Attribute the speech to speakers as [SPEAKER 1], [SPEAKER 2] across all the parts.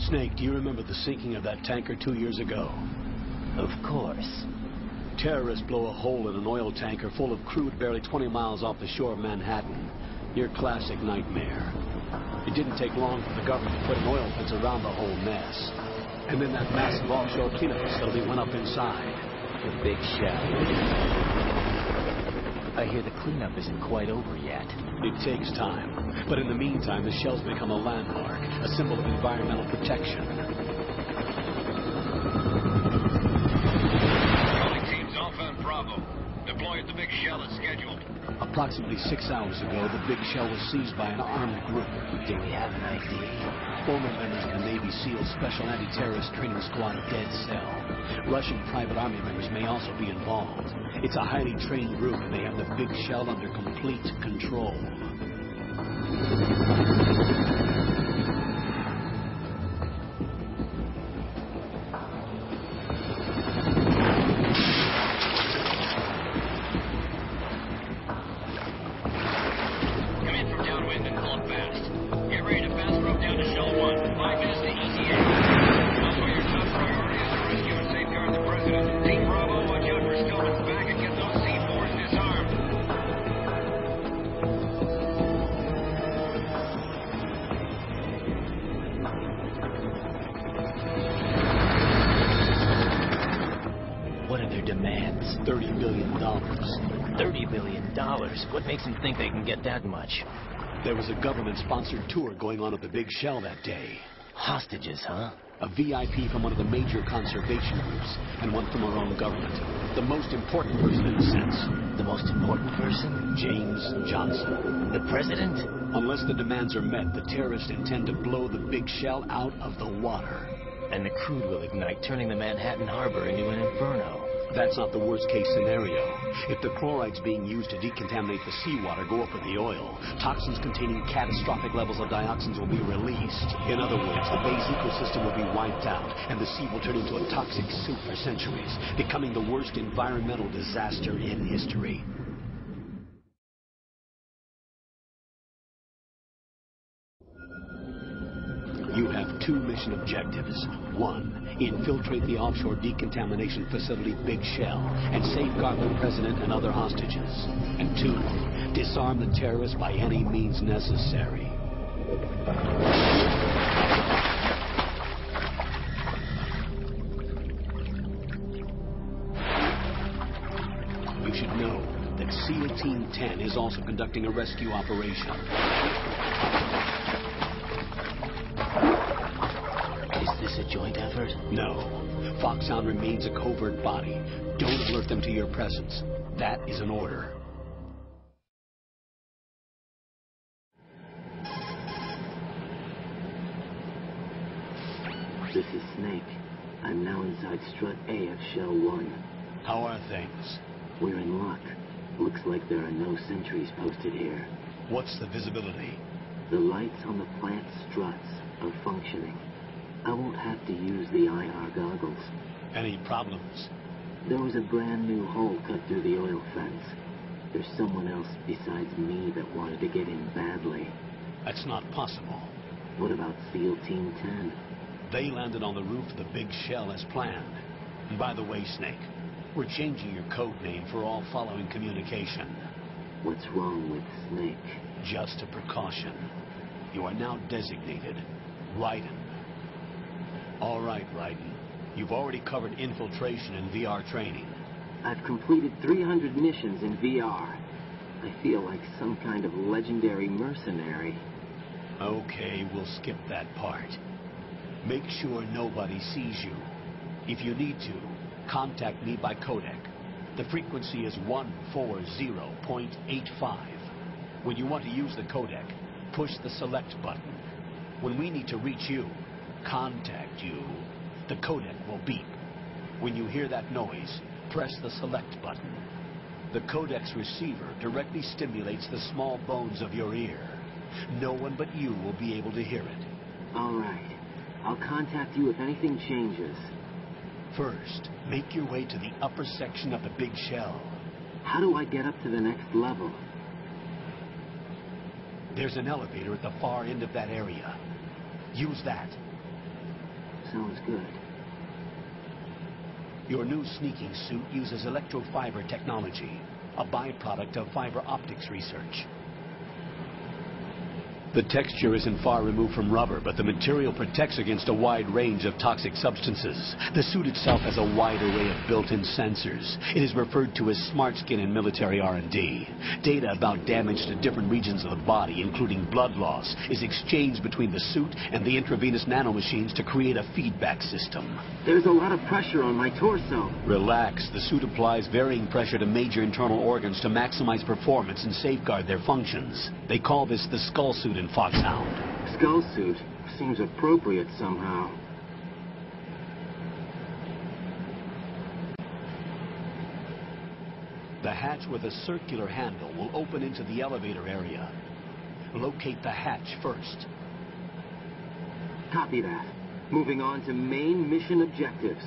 [SPEAKER 1] Snake, do you remember the sinking of that tanker 2 years ago?
[SPEAKER 2] Of course.
[SPEAKER 1] Terrorists blow a hole in an oil tanker full of crude barely 20 miles off the shore of Manhattan. Your classic nightmare. It didn't take long for the government to put an oil fence around the whole mess. And then that massive offshore cleanup facility went up inside.
[SPEAKER 2] The Big Shell. I hear the cleanup isn't quite over yet.
[SPEAKER 1] It takes time. But in the meantime, the shell's become a landmark, a symbol of environmental protection.
[SPEAKER 3] Teams Alpha and Bravo. Deploy at the Big Shell as scheduled.
[SPEAKER 1] Approximately 6 hours ago, the Big Shell was seized by an armed group.
[SPEAKER 2] Do we have an ID?
[SPEAKER 1] Former members of the Navy SEALs Special Anti-Terrorist Training Squad Dead Cell. Russian private army members may also be involved. It's a highly trained group, and they have the Big Shell under complete control. $30 billion.
[SPEAKER 2] $30 billion? What makes them think they can get that much?
[SPEAKER 1] There was a government-sponsored tour going on at the Big Shell that day.
[SPEAKER 2] Hostages, huh?
[SPEAKER 1] A VIP from one of the major conservation groups, and one from our own government. The most important person in a sense.
[SPEAKER 2] The most important person?
[SPEAKER 1] James Johnson.
[SPEAKER 2] The president?
[SPEAKER 1] Unless the demands are met, the terrorists intend to blow the Big Shell out of the water.
[SPEAKER 2] And the crude will ignite, turning the Manhattan Harbor into an inferno.
[SPEAKER 1] That's not the worst-case scenario. If the chlorides being used to decontaminate the seawater go up with the oil, toxins containing catastrophic levels of dioxins will be released. In other words, the bay's ecosystem will be wiped out, and the sea will turn into a toxic soup for centuries, becoming the worst environmental disaster in history. You have 2 mission objectives. 1, infiltrate the offshore decontamination facility Big Shell and safeguard the president and other hostages. And 2, disarm the terrorists by any means necessary. You should know that SEAL Team 10 is also conducting a rescue operation.
[SPEAKER 2] Is this a joint effort?
[SPEAKER 1] No. Foxhound remains a covert body. Don't alert them to your presence. That is an order.
[SPEAKER 4] This is Snake. I'm now inside Strut A of Shell 1.
[SPEAKER 1] How are things?
[SPEAKER 4] We're in luck. Looks like there are no sentries posted here.
[SPEAKER 1] What's the visibility?
[SPEAKER 4] The lights on the plant struts are functioning. I won't have to use the IR goggles.
[SPEAKER 1] Any problems?
[SPEAKER 4] There was a brand new hole cut through the oil fence. There's someone else besides me that wanted to get in badly.
[SPEAKER 1] That's not possible.
[SPEAKER 4] What about SEAL Team 10?
[SPEAKER 1] They landed on the roof of the Big Shell as planned. And by the way, Snake, we're changing your code name for all following communication.
[SPEAKER 4] What's wrong with Snake?
[SPEAKER 1] Just a precaution. You are now designated Raiden. All right, Raiden. You've already covered infiltration and VR training.
[SPEAKER 4] I've completed 300 missions in VR. I feel like some kind of legendary mercenary.
[SPEAKER 1] Okay, we'll skip that part. Make sure nobody sees you. If you need to, contact me by codec. The frequency is 140.85. When you want to use the codec, push the select button. When we need to reach you, contact you, the codec will beep. When you hear that noise, press the select button. The codec's receiver directly stimulates the small bones of your ear. No one but you will be able to hear it.
[SPEAKER 4] All right. I'll contact you if anything changes.
[SPEAKER 1] First, make your way to the upper section of the Big Shell.
[SPEAKER 4] How do I get up to the next level?
[SPEAKER 1] There's an elevator at the far end of that area. Use that.
[SPEAKER 4] sounds good.
[SPEAKER 1] Your new sneaking suit uses electrofiber technology, a byproduct of fiber optics research. The texture isn't far removed from rubber, but the material protects against a wide range of toxic substances. The suit itself has a wide array of built-in sensors. It is referred to as smart skin in military R&D. Data about damage to different regions of the body, including blood loss, is exchanged between the suit and the intravenous nanomachines to create a feedback system.
[SPEAKER 4] There's a lot of pressure on my torso.
[SPEAKER 1] Relax. The suit applies varying pressure to major internal organs to maximize performance and safeguard their functions. They call this the skull suit in Foxhound.
[SPEAKER 4] Skull suit seems appropriate somehow.
[SPEAKER 1] The hatch with a circular handle will open into the elevator area. Locate the hatch first.
[SPEAKER 4] Copy that. Moving on to main mission objectives.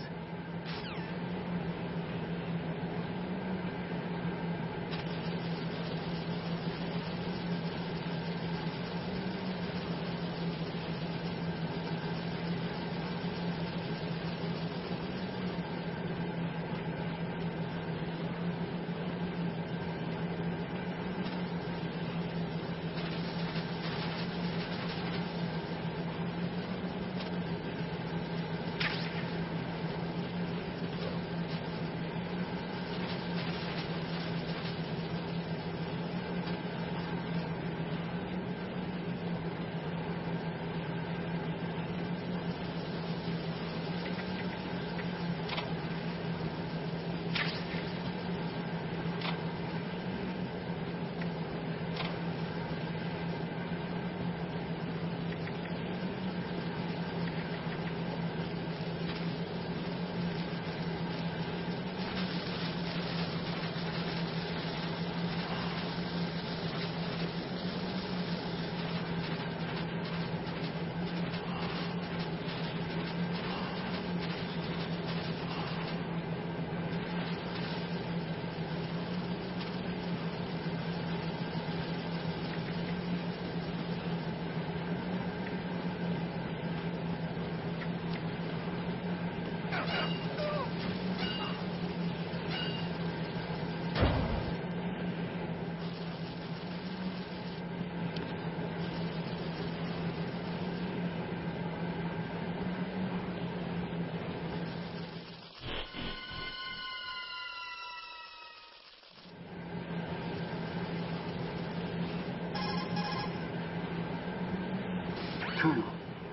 [SPEAKER 4] Colonel,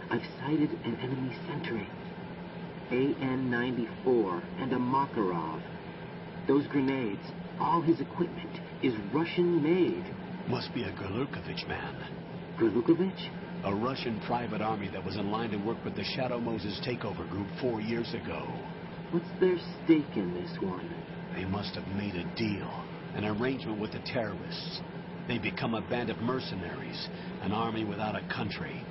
[SPEAKER 4] I've sighted an enemy sentry. AN-94 and a Makarov. Those grenades, all his equipment, is Russian-made.
[SPEAKER 1] Must be a Gurlukovich man.
[SPEAKER 4] Gurlukovich?
[SPEAKER 1] A Russian private army that was in line to work with the Shadow Moses takeover group 4 years ago.
[SPEAKER 4] What's their stake in this one?
[SPEAKER 1] They must have made a deal, an arrangement with the terrorists. They become a band of mercenaries, an army without a country.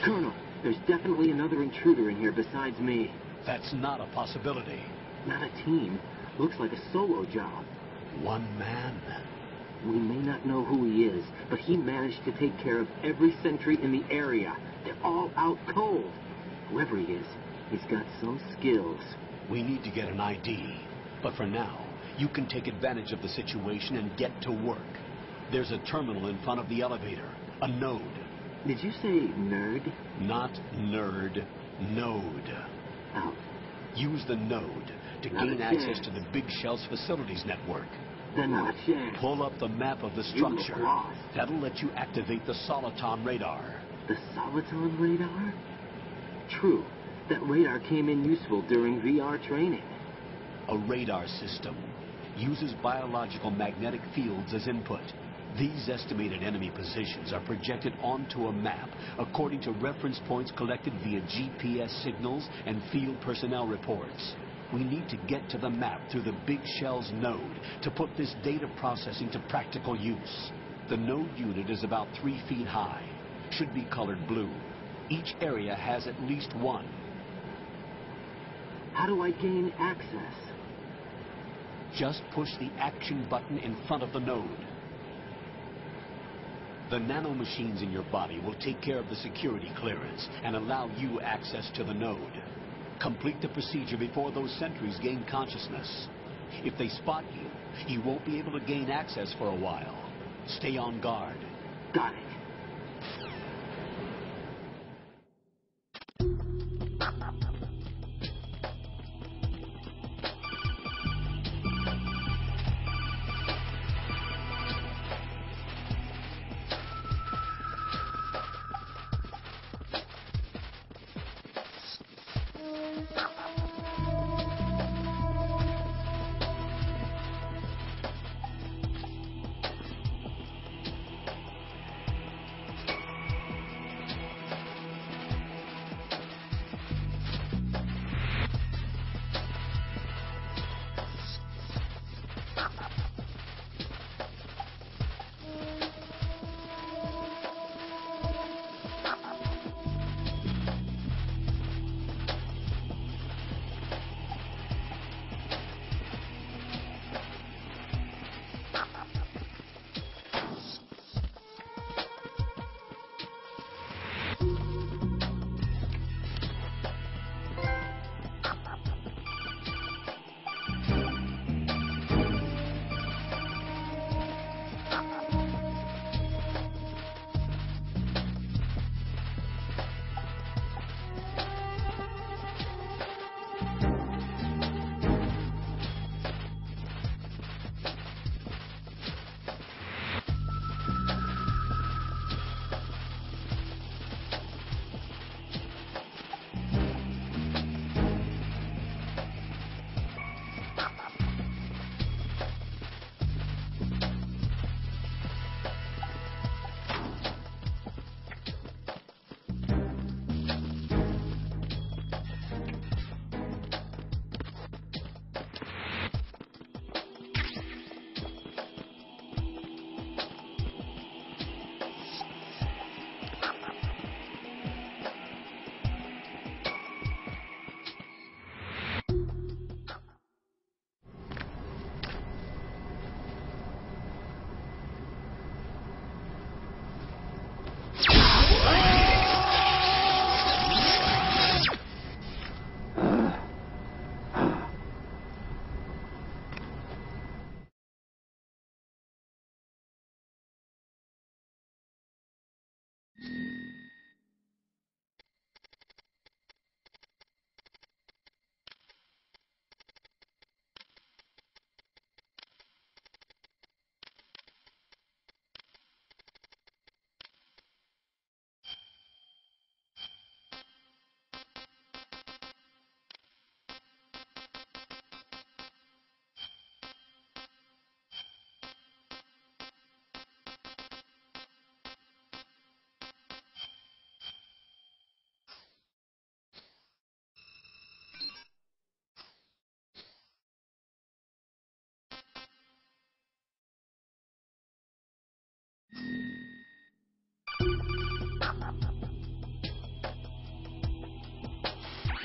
[SPEAKER 4] Colonel, there's definitely another intruder in here besides me.
[SPEAKER 1] That's not a possibility.
[SPEAKER 4] Not a team. Looks like a solo job.
[SPEAKER 1] One man.
[SPEAKER 4] We may not know who he is, but he managed to take care of every sentry in the area. They're all out cold. Whoever he is, he's got some skills.
[SPEAKER 1] We need to get an ID. But for now, you can take advantage of the situation and get to work. There's a terminal in front of the elevator. A node.
[SPEAKER 4] Did you say nerd?
[SPEAKER 1] Not nerd. Node.
[SPEAKER 4] Oh.
[SPEAKER 1] Use the node to gain access to the Big Shell's facilities network.
[SPEAKER 4] Then not a chance.
[SPEAKER 1] Pull up the map of the structure. That'll let you activate the Soliton radar.
[SPEAKER 4] The Soliton radar? True. That radar came in useful during VR training.
[SPEAKER 1] A radar system. uses biological magnetic fields as input. These estimated enemy positions are projected onto a map according to reference points collected via GPS signals and field personnel reports. We need to get to the map through the Big Shell's node to put this data processing to practical use. The node unit is about 3 feet high. Should be colored blue. Each area has at least one.
[SPEAKER 4] How do I gain access?
[SPEAKER 1] Just push the action button in front of the node. The nanomachines in your body will take care of the security clearance and allow you access to the node. Complete the procedure before those sentries gain consciousness. If they spot you, you won't be able to gain access for a while. Stay on guard.
[SPEAKER 4] Got it.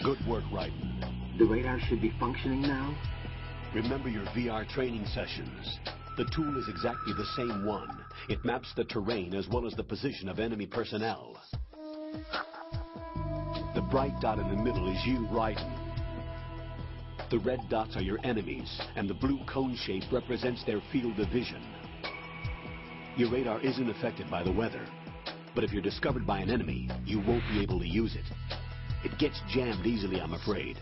[SPEAKER 1] Good work, Raiden.
[SPEAKER 4] The radar should be functioning now?
[SPEAKER 1] Remember your VR training sessions. The tool is exactly the same one. It maps the terrain as well as the position of enemy personnel. The bright dot in the middle is you, Raiden. The red dots are your enemies, and the blue cone shape represents their field of vision. Your radar isn't affected by the weather, but if you're discovered by an enemy, you won't be able to use it. It gets jammed easily, I'm afraid.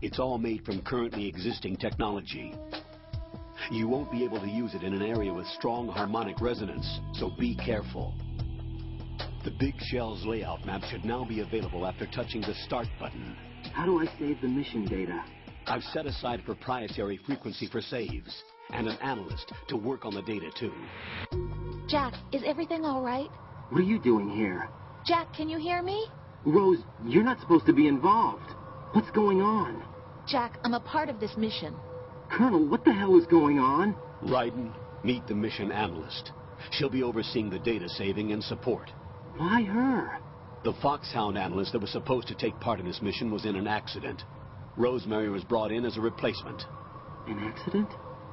[SPEAKER 1] It's all made from currently existing technology. You won't be able to use it in an area with strong harmonic resonance, so be careful. The Big Shell's layout map should now be available after touching the Start button.
[SPEAKER 4] How do I save the mission data?
[SPEAKER 1] I've set aside a proprietary frequency for saves, and an analyst to work on the data too.
[SPEAKER 5] Jack, is everything all right?
[SPEAKER 4] What are you doing here?
[SPEAKER 5] Jack, can you hear me?
[SPEAKER 4] Rose, you're not supposed to be involved. What's going on?
[SPEAKER 5] Jack, I'm a part of this mission.
[SPEAKER 4] Colonel, what the hell is going on?
[SPEAKER 1] Raiden, meet the mission analyst. She'll be overseeing the data saving and support.
[SPEAKER 4] Why her?
[SPEAKER 1] The Foxhound analyst that was supposed to take part in this mission was in an accident. Rosemary was brought in as a replacement.
[SPEAKER 4] An accident?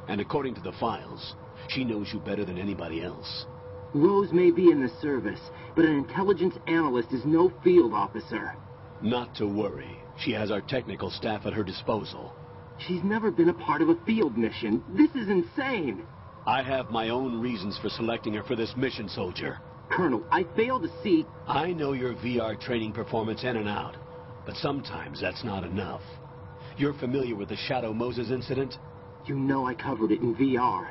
[SPEAKER 1] And according to the files, she knows you better than anybody else.
[SPEAKER 4] Rose may be in the service, but an intelligence analyst is no field officer.
[SPEAKER 1] Not to worry. She has our technical staff at her disposal.
[SPEAKER 4] She's never been a part of a field mission. This is insane.
[SPEAKER 1] I have my own reasons for selecting her for this mission, soldier.
[SPEAKER 4] Colonel, I fail to see...
[SPEAKER 1] I know your VR training performance in and out, but sometimes that's not enough. You're familiar with the Shadow Moses incident?
[SPEAKER 4] You know I covered it in VR.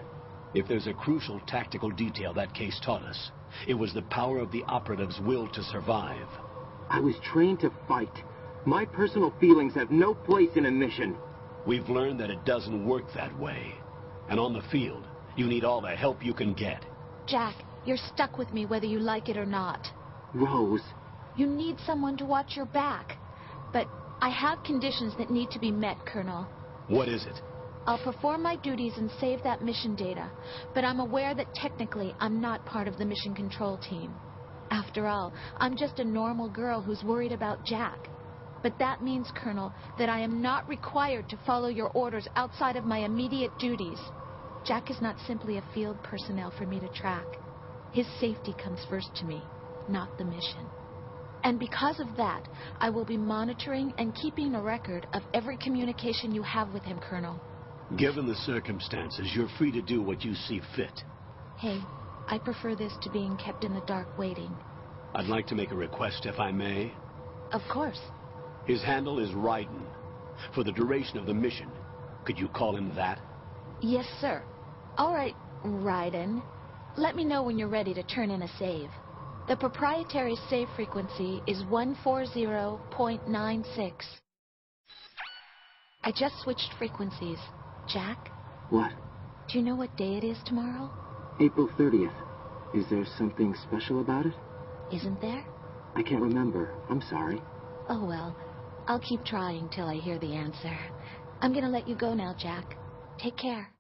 [SPEAKER 1] If there's a crucial tactical detail that case taught us, it was the power of the operative's will to survive.
[SPEAKER 4] I was trained to fight. My personal feelings have no place in a mission.
[SPEAKER 1] We've learned that it doesn't work that way. And on the field, you need all the help you can get.
[SPEAKER 5] Jack, you're stuck with me whether you like it or not.
[SPEAKER 4] Rose.
[SPEAKER 5] You need someone to watch your back. But I have conditions that need to be met, Colonel.
[SPEAKER 1] What is it?
[SPEAKER 5] I'll perform my duties and save that mission data, but I'm aware that technically I'm not part of the mission control team. After all, I'm just a normal girl who's worried about Jack. But that means, Colonel, that I am not required to follow your orders outside of my immediate duties. Jack is not simply a field personnel for me to track. His safety comes first to me, not the mission. And because of that, I will be monitoring and keeping a record of every communication you have with him, Colonel.
[SPEAKER 1] Given the circumstances, you're free to do what you see fit.
[SPEAKER 5] Hey, I prefer this to being kept in the dark waiting.
[SPEAKER 1] I'd like to make a request, if I may.
[SPEAKER 5] Of course.
[SPEAKER 1] His handle is Raiden. For the duration of the mission, could you call him that?
[SPEAKER 5] Yes, sir. All right, Raiden. Let me know when you're ready to turn in a save. The proprietary save frequency is 140.96. I just switched frequencies. Jack?
[SPEAKER 4] What?
[SPEAKER 5] Do you know what day it is tomorrow?
[SPEAKER 4] April 30th. Is there something special about it?
[SPEAKER 5] Isn't there?
[SPEAKER 4] I can't remember. I'm sorry.
[SPEAKER 5] Oh, well. I'll keep trying till I hear the answer. I'm gonna let you go now, Jack. Take care.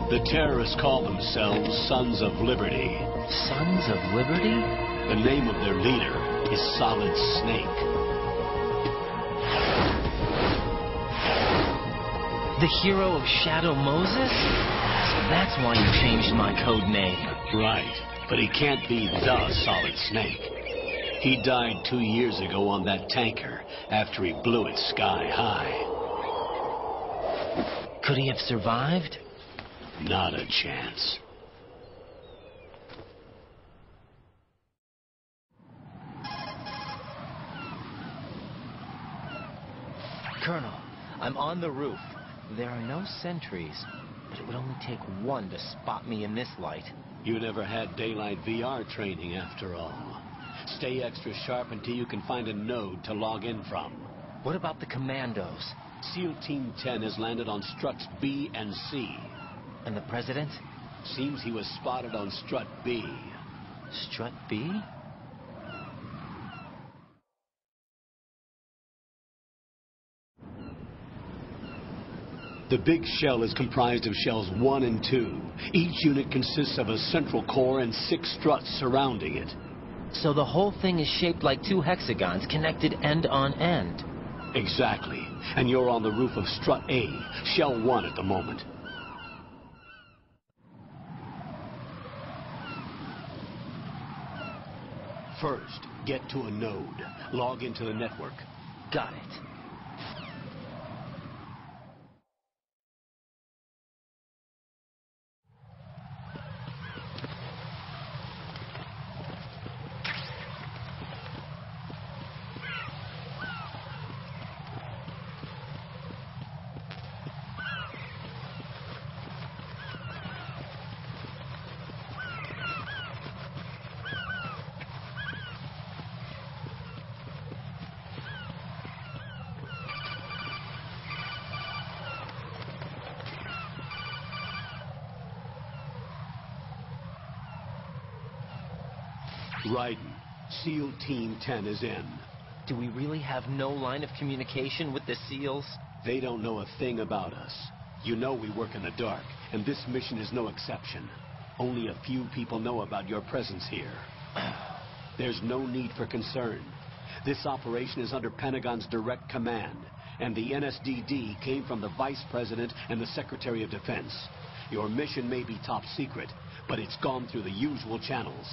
[SPEAKER 1] The terrorists call themselves Sons of Liberty.
[SPEAKER 2] Sons of Liberty?
[SPEAKER 1] The name of their leader is Solid Snake.
[SPEAKER 2] The hero of Shadow Moses? So that's why you changed my code name.
[SPEAKER 1] Right, but he can't be the Solid Snake. He died 2 years ago on that tanker after he blew it sky high.
[SPEAKER 2] Could he have survived?
[SPEAKER 1] Not a chance.
[SPEAKER 2] Colonel, I'm on the roof. There are no sentries, but it would only take one to spot me in this light.
[SPEAKER 1] You never had daylight VR training after all. Stay extra sharp until you can find a node to log in from.
[SPEAKER 2] What about the commandos?
[SPEAKER 1] SEAL Team 10 has landed on struts B and C.
[SPEAKER 2] And the president?
[SPEAKER 1] Seems he was spotted on strut B.
[SPEAKER 2] Strut B?
[SPEAKER 1] The big shell is comprised of shells 1 and 2. Each unit consists of a central core and 6 struts surrounding it.
[SPEAKER 2] So the whole thing is shaped like 2 hexagons connected end on end.
[SPEAKER 1] Exactly. And you're on the roof of strut A, shell 1 at the moment. First, get to a node. Log into the network.
[SPEAKER 2] Got it.
[SPEAKER 1] Raiden, SEAL Team 10 is in.
[SPEAKER 2] Do we really have no line of communication with the SEALs?
[SPEAKER 1] They don't know a thing about us. You know we work in the dark, and this mission is no exception. Only a few people know about your presence here. There's no need for concern. This operation is under Pentagon's direct command, and the NSDD came from the Vice President and the Secretary of Defense. Your mission may be top secret, but it's gone through the usual channels.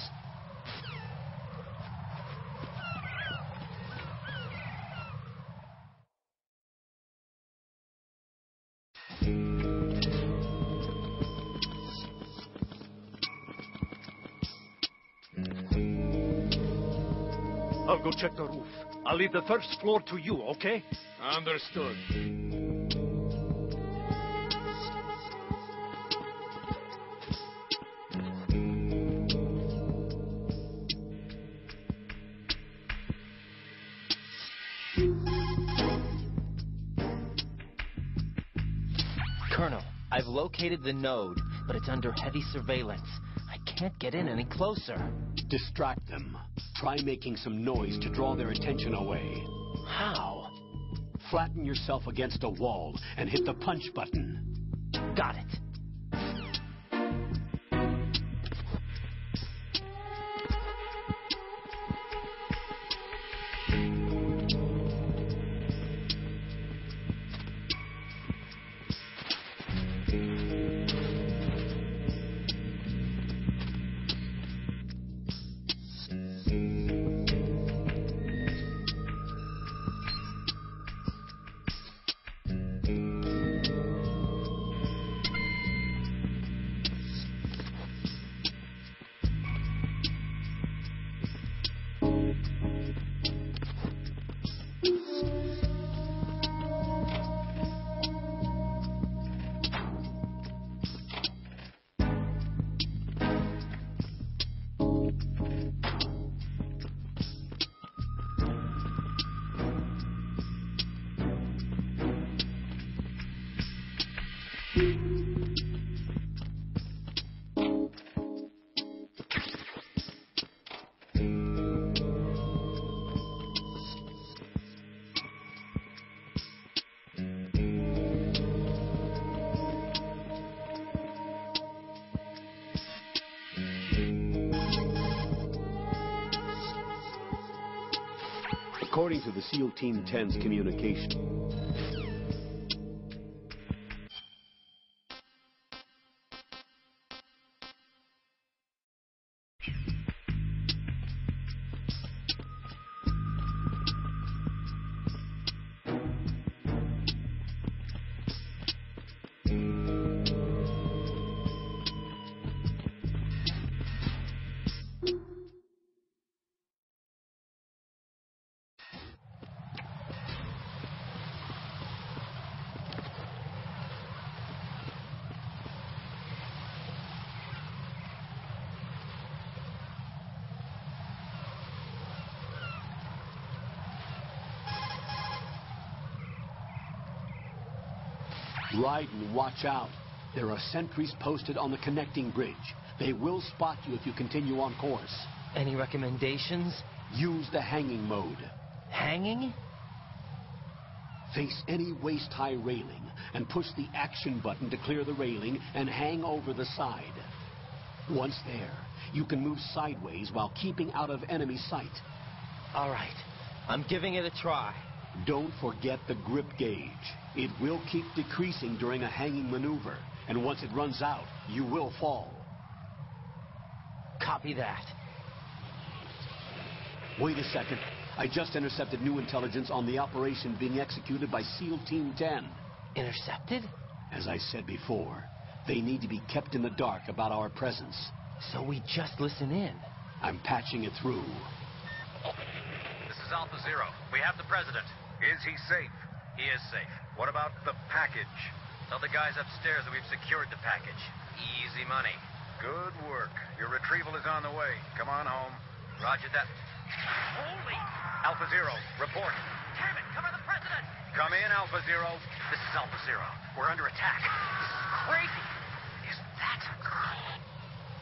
[SPEAKER 6] I'll go check the roof. I'll leave the first floor to you, okay?
[SPEAKER 3] Understood.
[SPEAKER 2] Colonel, I've located the node, but it's under heavy surveillance. I can't get in any closer.
[SPEAKER 1] Distract them. Try making some noise to draw their attention away.
[SPEAKER 2] How?
[SPEAKER 1] Flatten yourself against a wall and hit the punch button.
[SPEAKER 2] Got it.
[SPEAKER 1] According to the SEAL Team 10's communication, Raiden, watch out. There are sentries posted on the connecting bridge. They will spot you if you continue on course.
[SPEAKER 2] Any recommendations?
[SPEAKER 1] Use the hanging mode.
[SPEAKER 2] Hanging?
[SPEAKER 1] Face any waist-high railing and push the action button to clear the railing and hang over the side. Once there, you can move sideways while keeping out of enemy sight.
[SPEAKER 2] All right. I'm giving it a try.
[SPEAKER 1] Don't forget the grip gauge. It will keep decreasing during a hanging maneuver, and once it runs out, you will fall.
[SPEAKER 2] Copy that.
[SPEAKER 1] Wait a second. I just intercepted new intelligence on the operation being executed by SEAL Team 10.
[SPEAKER 2] Intercepted?
[SPEAKER 1] As I said before, they need to be kept in the dark about our presence.
[SPEAKER 2] So we just listen in.
[SPEAKER 1] I'm patching it through.
[SPEAKER 3] This is Alpha Zero. We have the president. Is he safe? He is safe. What about the package? Tell the guys upstairs that we've secured the package. Easy money. Good work. Your retrieval is on the way. Come on home. Roger that. Holy! Alpha Zero, report. Damn it, cover the president! Come in, Alpha Zero. This is Alpha Zero. We're under attack. This is crazy. Is that a girl?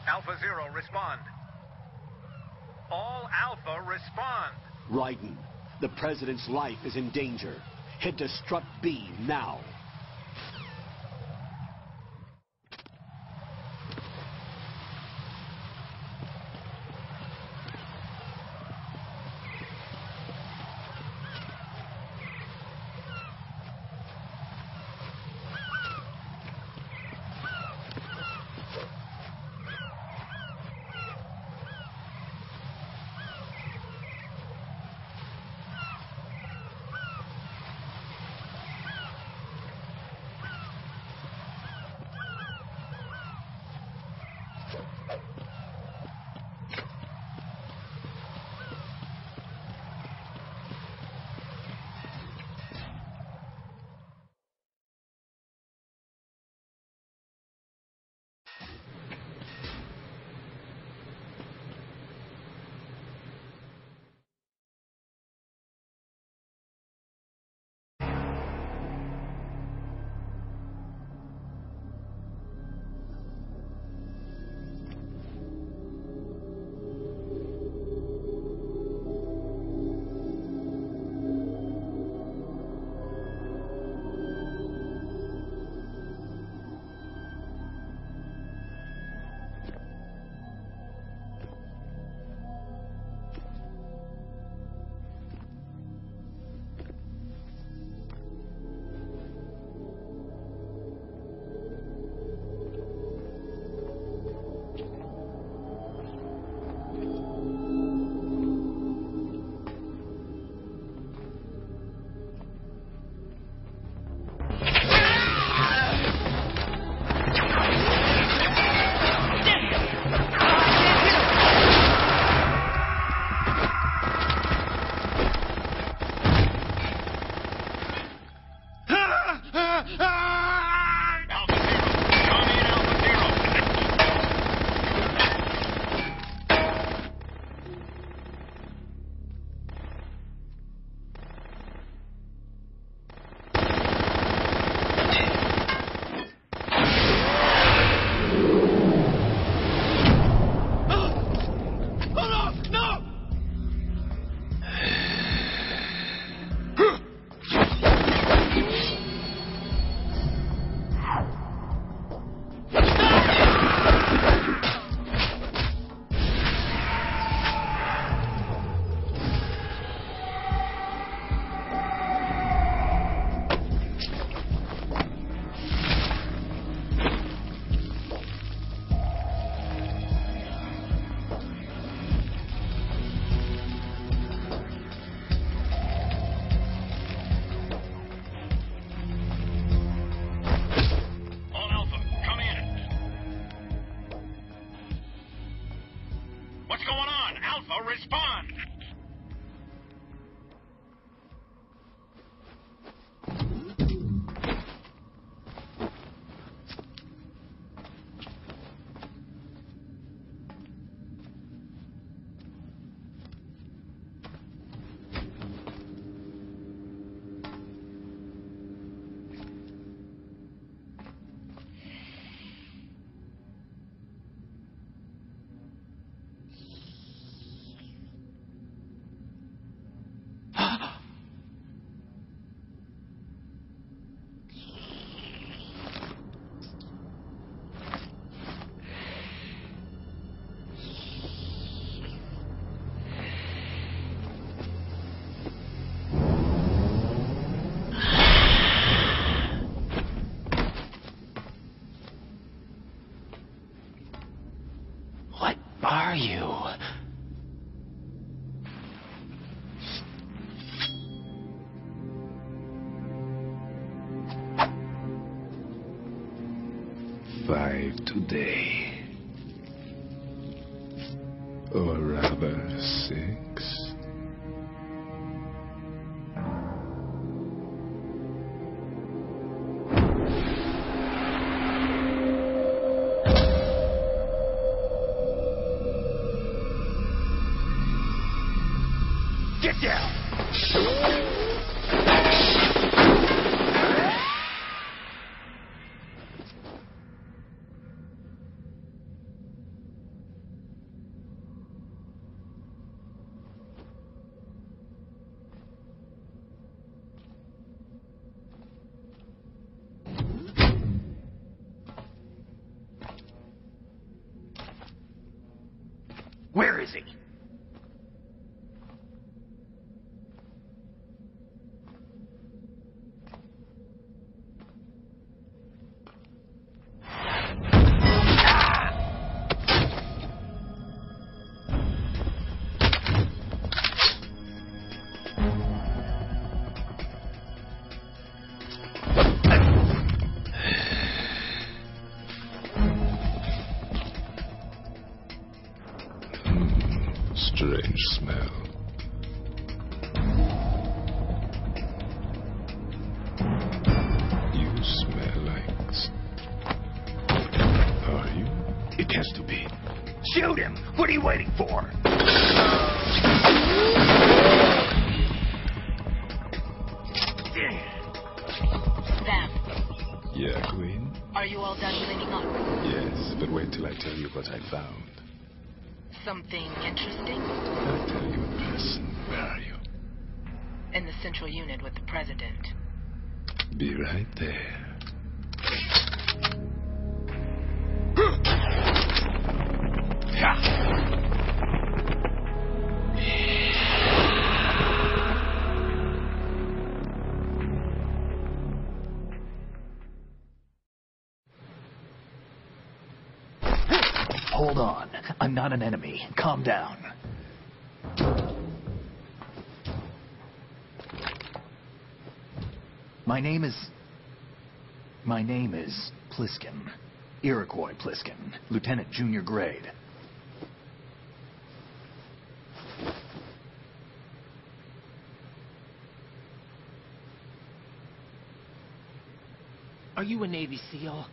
[SPEAKER 3] Alpha Zero, respond. All Alpha, respond.
[SPEAKER 1] Raiden, the president's life is in danger. Head to Strut B now.
[SPEAKER 2] are you?
[SPEAKER 7] Five today. Or rather, 6.
[SPEAKER 6] Get down! Where is he?
[SPEAKER 7] Strange smell. You smell like... Are you?
[SPEAKER 6] It has to be. Shoot him! What are you waiting for?
[SPEAKER 8] Sam,
[SPEAKER 7] Yeah, Queen?
[SPEAKER 8] are you all done cleaning up?
[SPEAKER 7] Yes, but wait till I tell you what I found.
[SPEAKER 8] Something interesting?
[SPEAKER 7] I'll tell you in person. Where are you?
[SPEAKER 8] In the central unit with the president.
[SPEAKER 7] Be right there.
[SPEAKER 1] Hold on. I'm not an enemy. Calm down. My name is Pliskin. Iroquois Pliskin. Lieutenant Junior Grade.
[SPEAKER 2] Are you a Navy SEAL?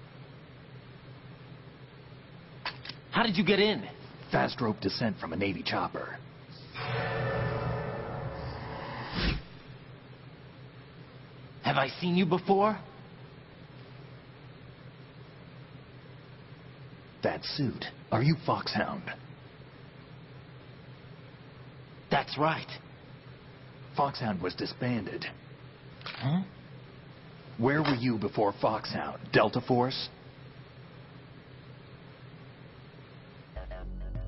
[SPEAKER 2] How did you get in?
[SPEAKER 1] Fast rope descent from a Navy chopper.
[SPEAKER 2] Have I seen you before?
[SPEAKER 1] That suit. Are you Foxhound?
[SPEAKER 2] That's right.
[SPEAKER 1] Foxhound was disbanded.
[SPEAKER 2] Huh?
[SPEAKER 1] Where were you before Foxhound? Delta Force?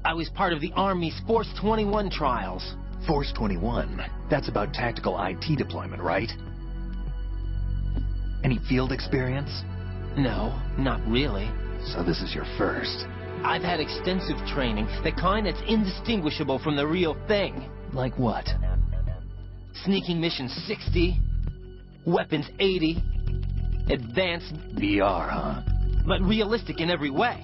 [SPEAKER 2] I was part of the Army's Force 21 trials.
[SPEAKER 1] Force 21. That's about tactical IT deployment, right? Any field experience?
[SPEAKER 2] No, not really.
[SPEAKER 1] So this is your first.
[SPEAKER 2] I've had extensive training, the kind that's indistinguishable from the real thing.
[SPEAKER 1] Like what?
[SPEAKER 2] Sneaking Mission 60, Weapons 80, Advanced,
[SPEAKER 1] VR, huh?
[SPEAKER 2] but realistic in every way.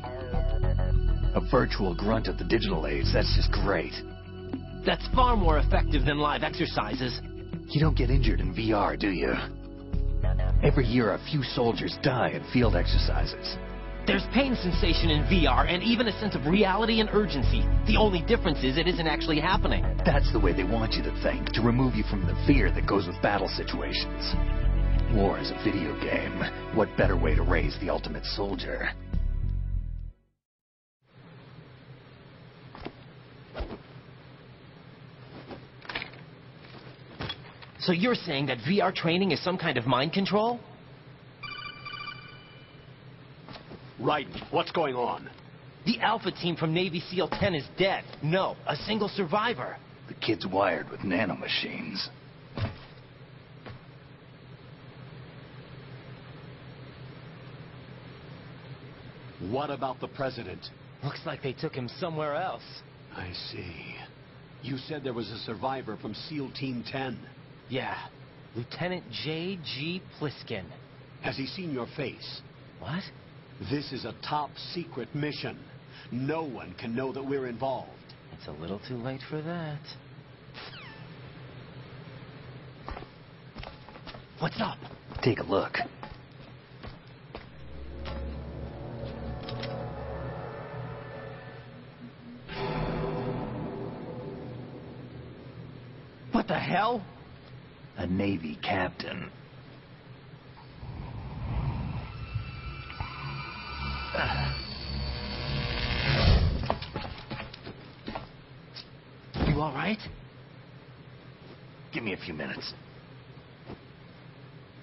[SPEAKER 1] A virtual grunt of the digital age, that's just great.
[SPEAKER 2] That's far more effective than live exercises.
[SPEAKER 1] You don't get injured in VR, do you? Every year a few soldiers die in field exercises.
[SPEAKER 2] There's pain sensation in VR and even a sense of reality and urgency. The only difference is it isn't actually happening.
[SPEAKER 1] That's the way they want you to think, to remove you from the fear that goes with battle situations. War is a video game. What better way to raise the ultimate soldier?
[SPEAKER 2] So you're saying that VR training is some kind of mind control?
[SPEAKER 1] Right. What's going on?
[SPEAKER 2] The Alpha team from Navy SEAL 10 is dead. No, a single survivor.
[SPEAKER 1] The kid's wired with nanomachines.
[SPEAKER 9] What about the president?
[SPEAKER 2] Looks like they took him somewhere else.
[SPEAKER 1] I see. You said there was a survivor from SEAL Team 10.
[SPEAKER 2] Yeah. Lieutenant J.G. Pliskin.
[SPEAKER 1] Has he seen your face?
[SPEAKER 2] What?
[SPEAKER 1] This is a top secret mission. No one can know that we're involved.
[SPEAKER 2] It's a little too late for that. What's up?
[SPEAKER 9] Take a look.
[SPEAKER 2] What the hell?
[SPEAKER 9] A Navy captain.
[SPEAKER 2] You all right?
[SPEAKER 9] Give me a few minutes.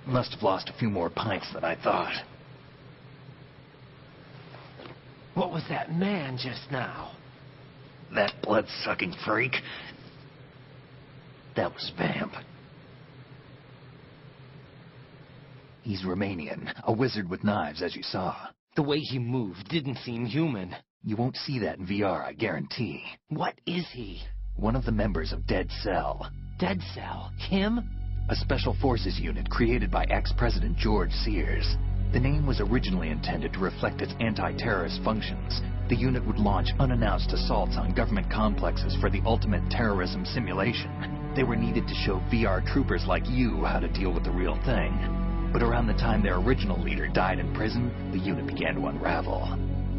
[SPEAKER 9] Must have lost a few more pints than I thought.
[SPEAKER 2] What was that man just now?
[SPEAKER 9] That blood-sucking freak? That was Vamp. He's Romanian, a wizard with knives, as you saw.
[SPEAKER 2] The way he moved didn't seem human.
[SPEAKER 9] You won't see that in VR, I guarantee.
[SPEAKER 2] What is he?
[SPEAKER 9] One of the members of Dead Cell.
[SPEAKER 2] Dead Cell? Him?
[SPEAKER 9] A special forces unit created by ex-President George Sears. The name was originally intended to reflect its anti-terrorist functions. The unit would launch unannounced assaults on government complexes for the ultimate terrorism simulation. They were needed to show VR troopers like you how to deal with the real thing. But around the time their original leader died in prison, the unit began to unravel.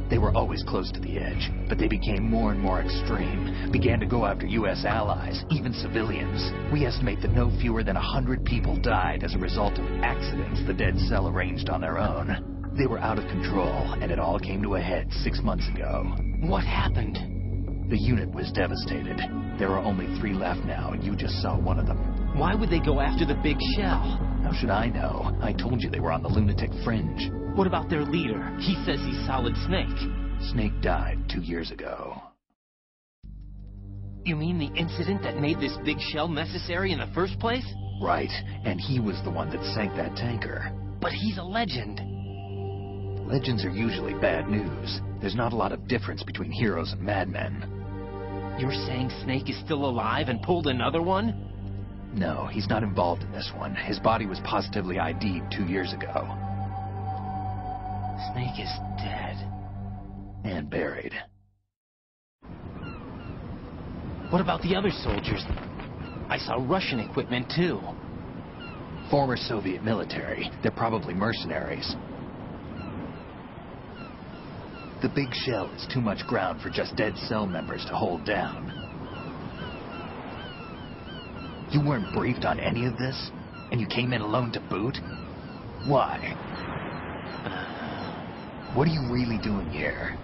[SPEAKER 9] They were always close to the edge, but they became more and more extreme, began to go after U.S. allies, even civilians. We estimate that no fewer than 100 people died as a result of accidents the Dead Cell arranged on their own. They were out of control, and it all came to a head 6 months ago.
[SPEAKER 2] What happened?
[SPEAKER 9] The unit was devastated. There are only 3 left now, and you just saw one of them.
[SPEAKER 2] Why would they go after the big shell?
[SPEAKER 9] How should I know? I told you they were on the lunatic fringe.
[SPEAKER 2] What about their leader? He says he's Solid Snake.
[SPEAKER 9] Snake died 2 years ago.
[SPEAKER 2] You mean the incident that made this big shell necessary in the first place?
[SPEAKER 9] Right, and he was the one that sank that tanker.
[SPEAKER 2] But he's a legend.
[SPEAKER 9] Legends are usually bad news. There's not a lot of difference between heroes and madmen.
[SPEAKER 2] You're saying Snake is still alive and pulled another one?
[SPEAKER 9] No, he's not involved in this one. His body was positively ID'd 2 years ago.
[SPEAKER 2] Snake is dead.
[SPEAKER 9] And buried.
[SPEAKER 2] What about the other soldiers? I saw Russian equipment, too.
[SPEAKER 9] Former Soviet military. They're probably mercenaries. The big shell is too much ground for just Dead Cell members to hold down. You weren't briefed on any of this? And you came in alone to boot? Why? What are you really doing here?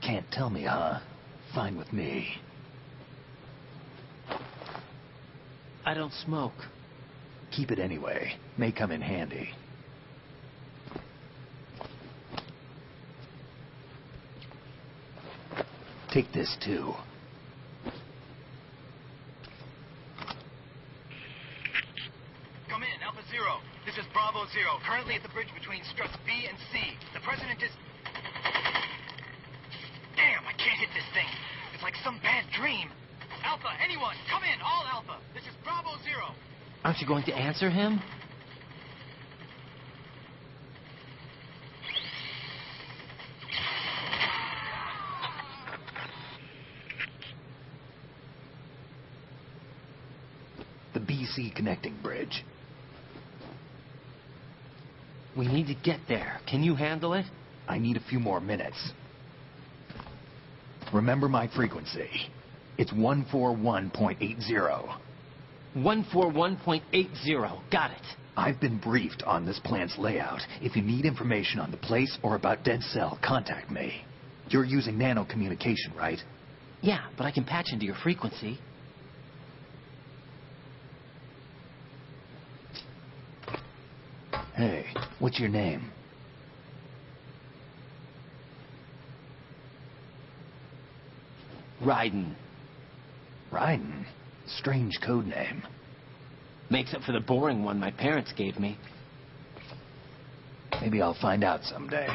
[SPEAKER 9] Can't tell me, huh? Fine with me.
[SPEAKER 2] I don't smoke.
[SPEAKER 9] Keep it anyway. May come in handy. Take this, too.
[SPEAKER 10] Come in, Alpha Zero. This is Bravo Zero, currently at the bridge between struts B and C. The President is... Damn, I can't hit this thing. It's like some bad dream. Alpha, anyone, come in, all Alpha. This is Bravo Zero.
[SPEAKER 2] Aren't you going to answer him?
[SPEAKER 9] The BC connecting bridge.
[SPEAKER 2] We need to get there. Can you handle it?
[SPEAKER 9] I need a few more minutes. Remember my frequency. It's 141.80.
[SPEAKER 2] 141.80. Got it.
[SPEAKER 9] I've been briefed on this plant's layout. If you need information on the place or about Dead Cell, contact me. You're using nano communication, right?
[SPEAKER 2] Yeah, but I can patch into your frequency.
[SPEAKER 9] Hey, what's your name?
[SPEAKER 2] Raiden.
[SPEAKER 9] Raiden? Strange code name.
[SPEAKER 2] Makes up for the boring one my parents gave me.
[SPEAKER 9] Maybe I'll find out someday.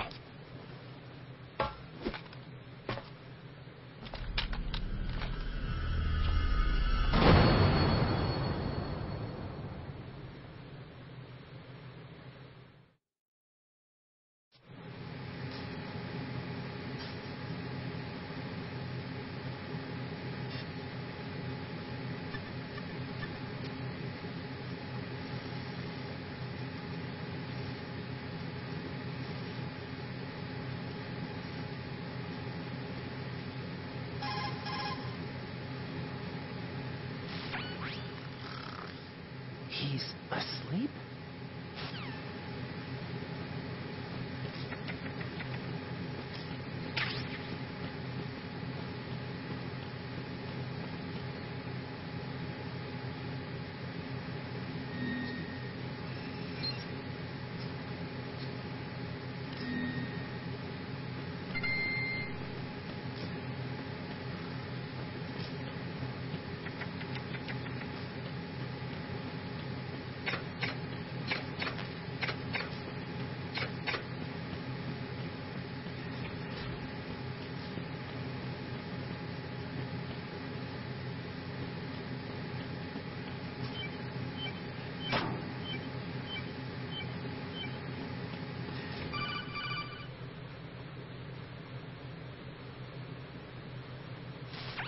[SPEAKER 2] He's asleep?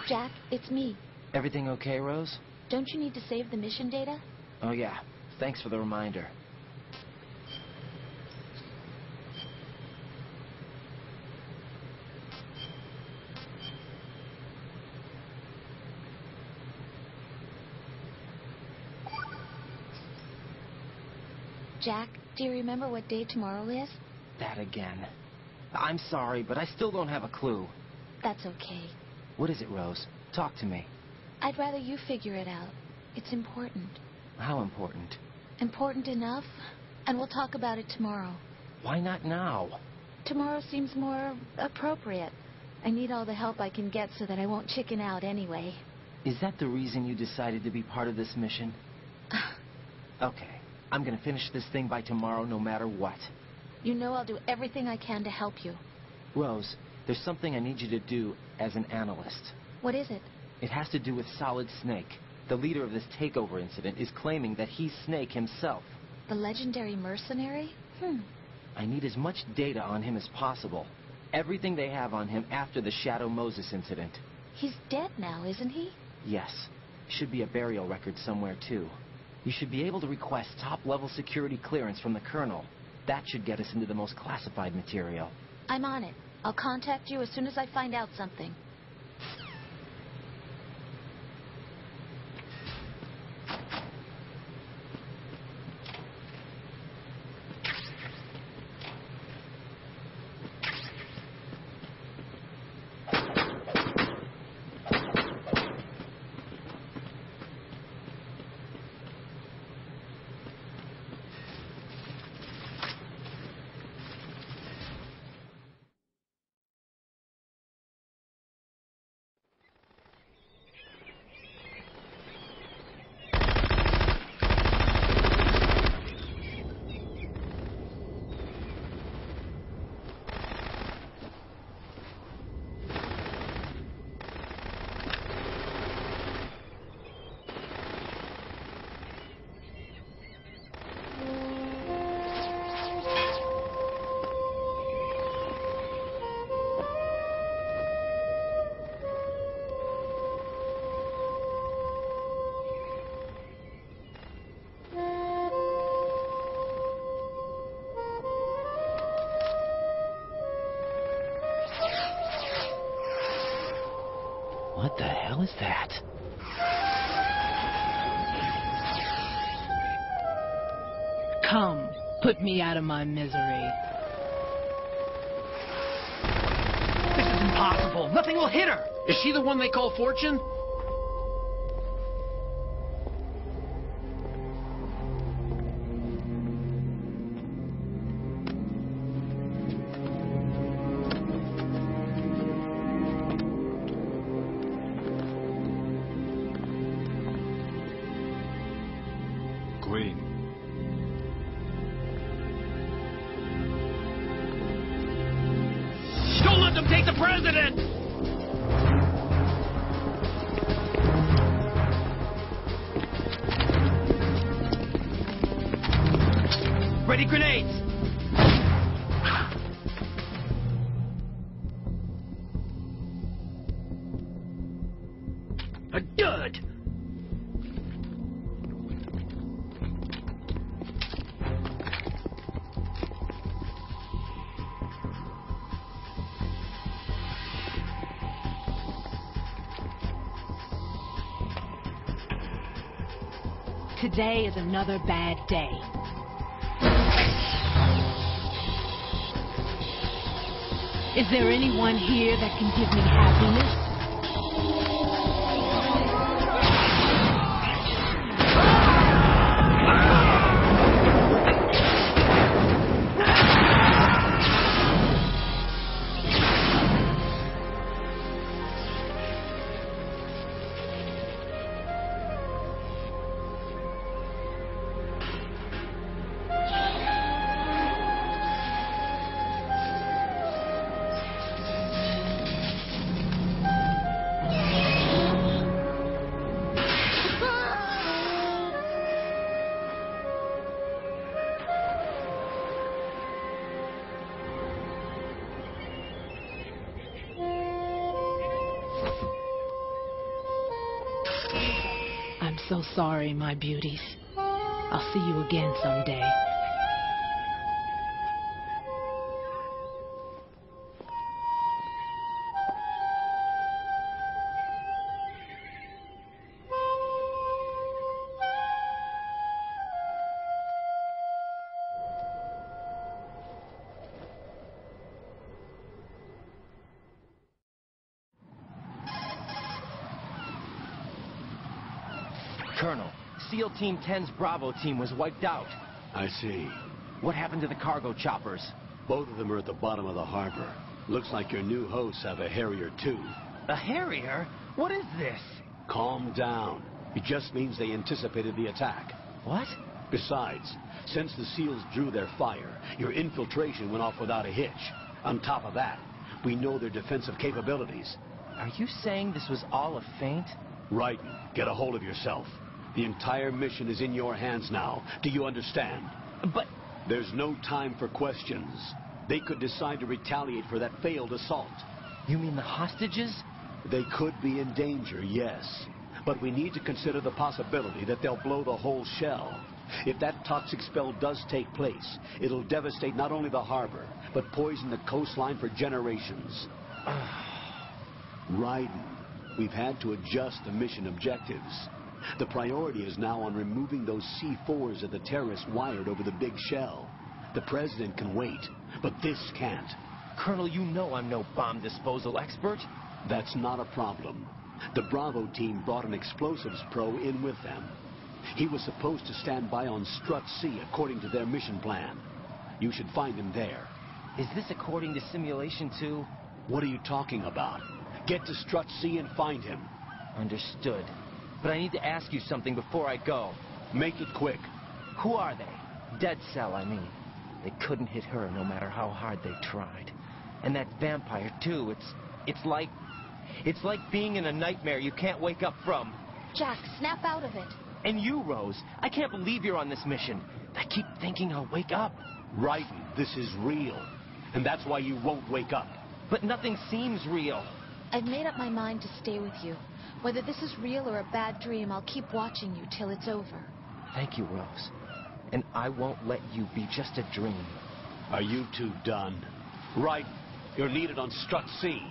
[SPEAKER 5] Jack, it's me.
[SPEAKER 2] Everything okay, Rose?
[SPEAKER 5] Don't you need to save the mission data?
[SPEAKER 2] Oh, yeah. Thanks for the reminder.
[SPEAKER 5] Jack, do you remember what day tomorrow is?
[SPEAKER 2] That again. I'm sorry, but I still don't have a clue.
[SPEAKER 5] That's okay.
[SPEAKER 2] What is it, Rose? Talk to me.
[SPEAKER 5] I'd rather you figure it out. It's important.
[SPEAKER 2] How important?
[SPEAKER 5] Important enough, and we'll talk about it tomorrow.
[SPEAKER 2] Why not now?
[SPEAKER 5] Tomorrow seems more appropriate. I need all the help I can get so that I won't chicken out anyway.
[SPEAKER 2] Is that the reason you decided to be part of this mission? Okay. I'm gonna finish this thing by tomorrow no matter what.
[SPEAKER 5] You know I'll do everything I can to help you.
[SPEAKER 2] Rose, there's something I need you to do as an analyst.
[SPEAKER 5] What is it?
[SPEAKER 2] It has to do with Solid Snake. The leader of this takeover incident is claiming that he's Snake himself.
[SPEAKER 5] The legendary mercenary?
[SPEAKER 2] I need as much data on him as possible. Everything they have on him after the Shadow Moses incident.
[SPEAKER 5] He's dead now, isn't he?
[SPEAKER 2] Yes. Should be a burial record somewhere, too. You should be able to request top-level security clearance from the Colonel. That should get us into the most classified material.
[SPEAKER 5] I'm on it. I'll contact you as soon as I find out something.
[SPEAKER 2] What the hell is that?
[SPEAKER 8] Come, put me out of my misery.
[SPEAKER 1] This is impossible. Nothing will hit her. Is she the one they call Fortune?
[SPEAKER 7] Queen.
[SPEAKER 1] Don't let them take the president! Ready grenades! Good!
[SPEAKER 8] Today is another bad day. Is there anyone here that can give me happiness? I'm so sorry, my beauties. I'll see you again someday.
[SPEAKER 2] Colonel, SEAL Team 10's Bravo team was wiped out.
[SPEAKER 1] I see.
[SPEAKER 2] What happened to the cargo choppers?
[SPEAKER 1] Both of them are at the bottom of the harbor. Looks like your new hosts have a Harrier too.
[SPEAKER 2] A Harrier? What is this?
[SPEAKER 1] Calm down. It just means they anticipated the attack.
[SPEAKER 2] What?
[SPEAKER 1] Besides, since the SEALs drew their fire, your infiltration went off without a hitch. On top of that, we know their defensive capabilities.
[SPEAKER 2] Are you saying this was all a feint?
[SPEAKER 1] Raiden, get a hold of yourself. The entire mission is in your hands now. Do you understand?
[SPEAKER 2] But...
[SPEAKER 1] There's no time for questions. They could decide to retaliate for that failed assault.
[SPEAKER 2] You mean the hostages?
[SPEAKER 1] They could be in danger, yes. But we need to consider the possibility that they'll blow the whole shell. If that toxic spell does take place, it'll devastate not only the harbor, but poison the coastline for generations. Raiden, we've had to adjust the mission objectives. The priority is now on removing those C4s that the terrorists wired over the big shell. The president can wait, but this can't.
[SPEAKER 2] Colonel, you know I'm no bomb disposal expert.
[SPEAKER 1] That's not a problem. The Bravo team brought an explosives pro in with them. He was supposed to stand by on Strut C according to their mission plan. You should find him there.
[SPEAKER 2] Is this according to simulation too?
[SPEAKER 1] What are you talking about? Get to Strut C and find him.
[SPEAKER 2] Understood. But I need to ask you something before I go.
[SPEAKER 1] Make it quick.
[SPEAKER 2] Who are they? Dead Cell, I mean. They couldn't hit her no matter how hard they tried. And that vampire, too. It's like being in a nightmare you can't wake up from.
[SPEAKER 5] Jack, snap out of it.
[SPEAKER 2] And you, Rose. I can't believe you're on this mission. I keep thinking I'll wake up.
[SPEAKER 1] Raiden, this is real. And that's why you won't wake up.
[SPEAKER 2] But nothing seems real.
[SPEAKER 5] I've made up my mind to stay with you. Whether this is real or a bad dream, I'll keep watching you till it's over.
[SPEAKER 2] Thank you, Rose. And I won't let you be just a dream.
[SPEAKER 1] Are you two done? Raiden, you're needed on Strut C.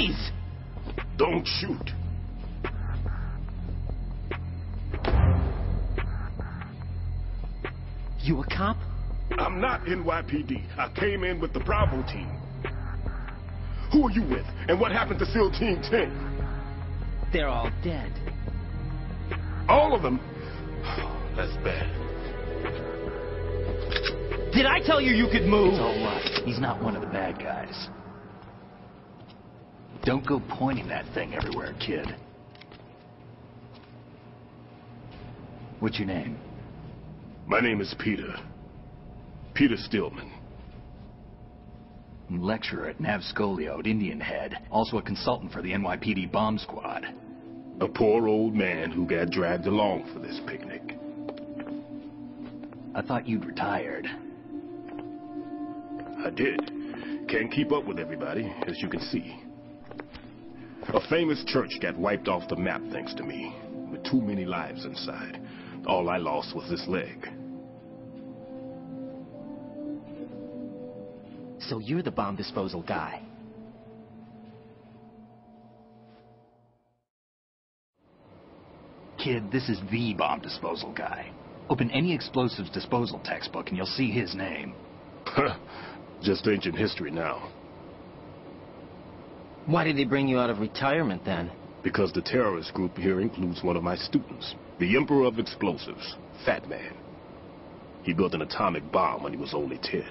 [SPEAKER 2] Please!
[SPEAKER 11] Don't shoot.
[SPEAKER 2] You a cop?
[SPEAKER 11] I'm not NYPD. I came in with the Bravo team. Who are you with? And what happened to SEAL Team 10?
[SPEAKER 2] They're all dead.
[SPEAKER 11] All of them? That's bad.
[SPEAKER 2] Did I tell you you could move?
[SPEAKER 9] It's all right. He's not one of the bad guys. Don't go pointing that thing everywhere, kid. What's your name?
[SPEAKER 11] My name is Peter. Peter Stillman.
[SPEAKER 9] Lecturer at Navscolio at Indian Head. Also a consultant for the NYPD bomb squad.
[SPEAKER 11] A poor old man who got dragged along for this picnic.
[SPEAKER 9] I thought you'd retired.
[SPEAKER 11] I did. Can't keep up with everybody, as you can see. A famous church got wiped off the map thanks to me, with too many lives inside. All I lost was this leg.
[SPEAKER 2] So you're the bomb disposal guy.
[SPEAKER 9] Kid, this is the bomb disposal guy. Open any explosives disposal textbook and you'll see his name.
[SPEAKER 11] Just ancient history now.
[SPEAKER 2] Why did they bring you out of retirement then?
[SPEAKER 11] Because the terrorist group here includes one of my students, the Emperor of Explosives, Fat Man. He built an atomic bomb when he was only 10.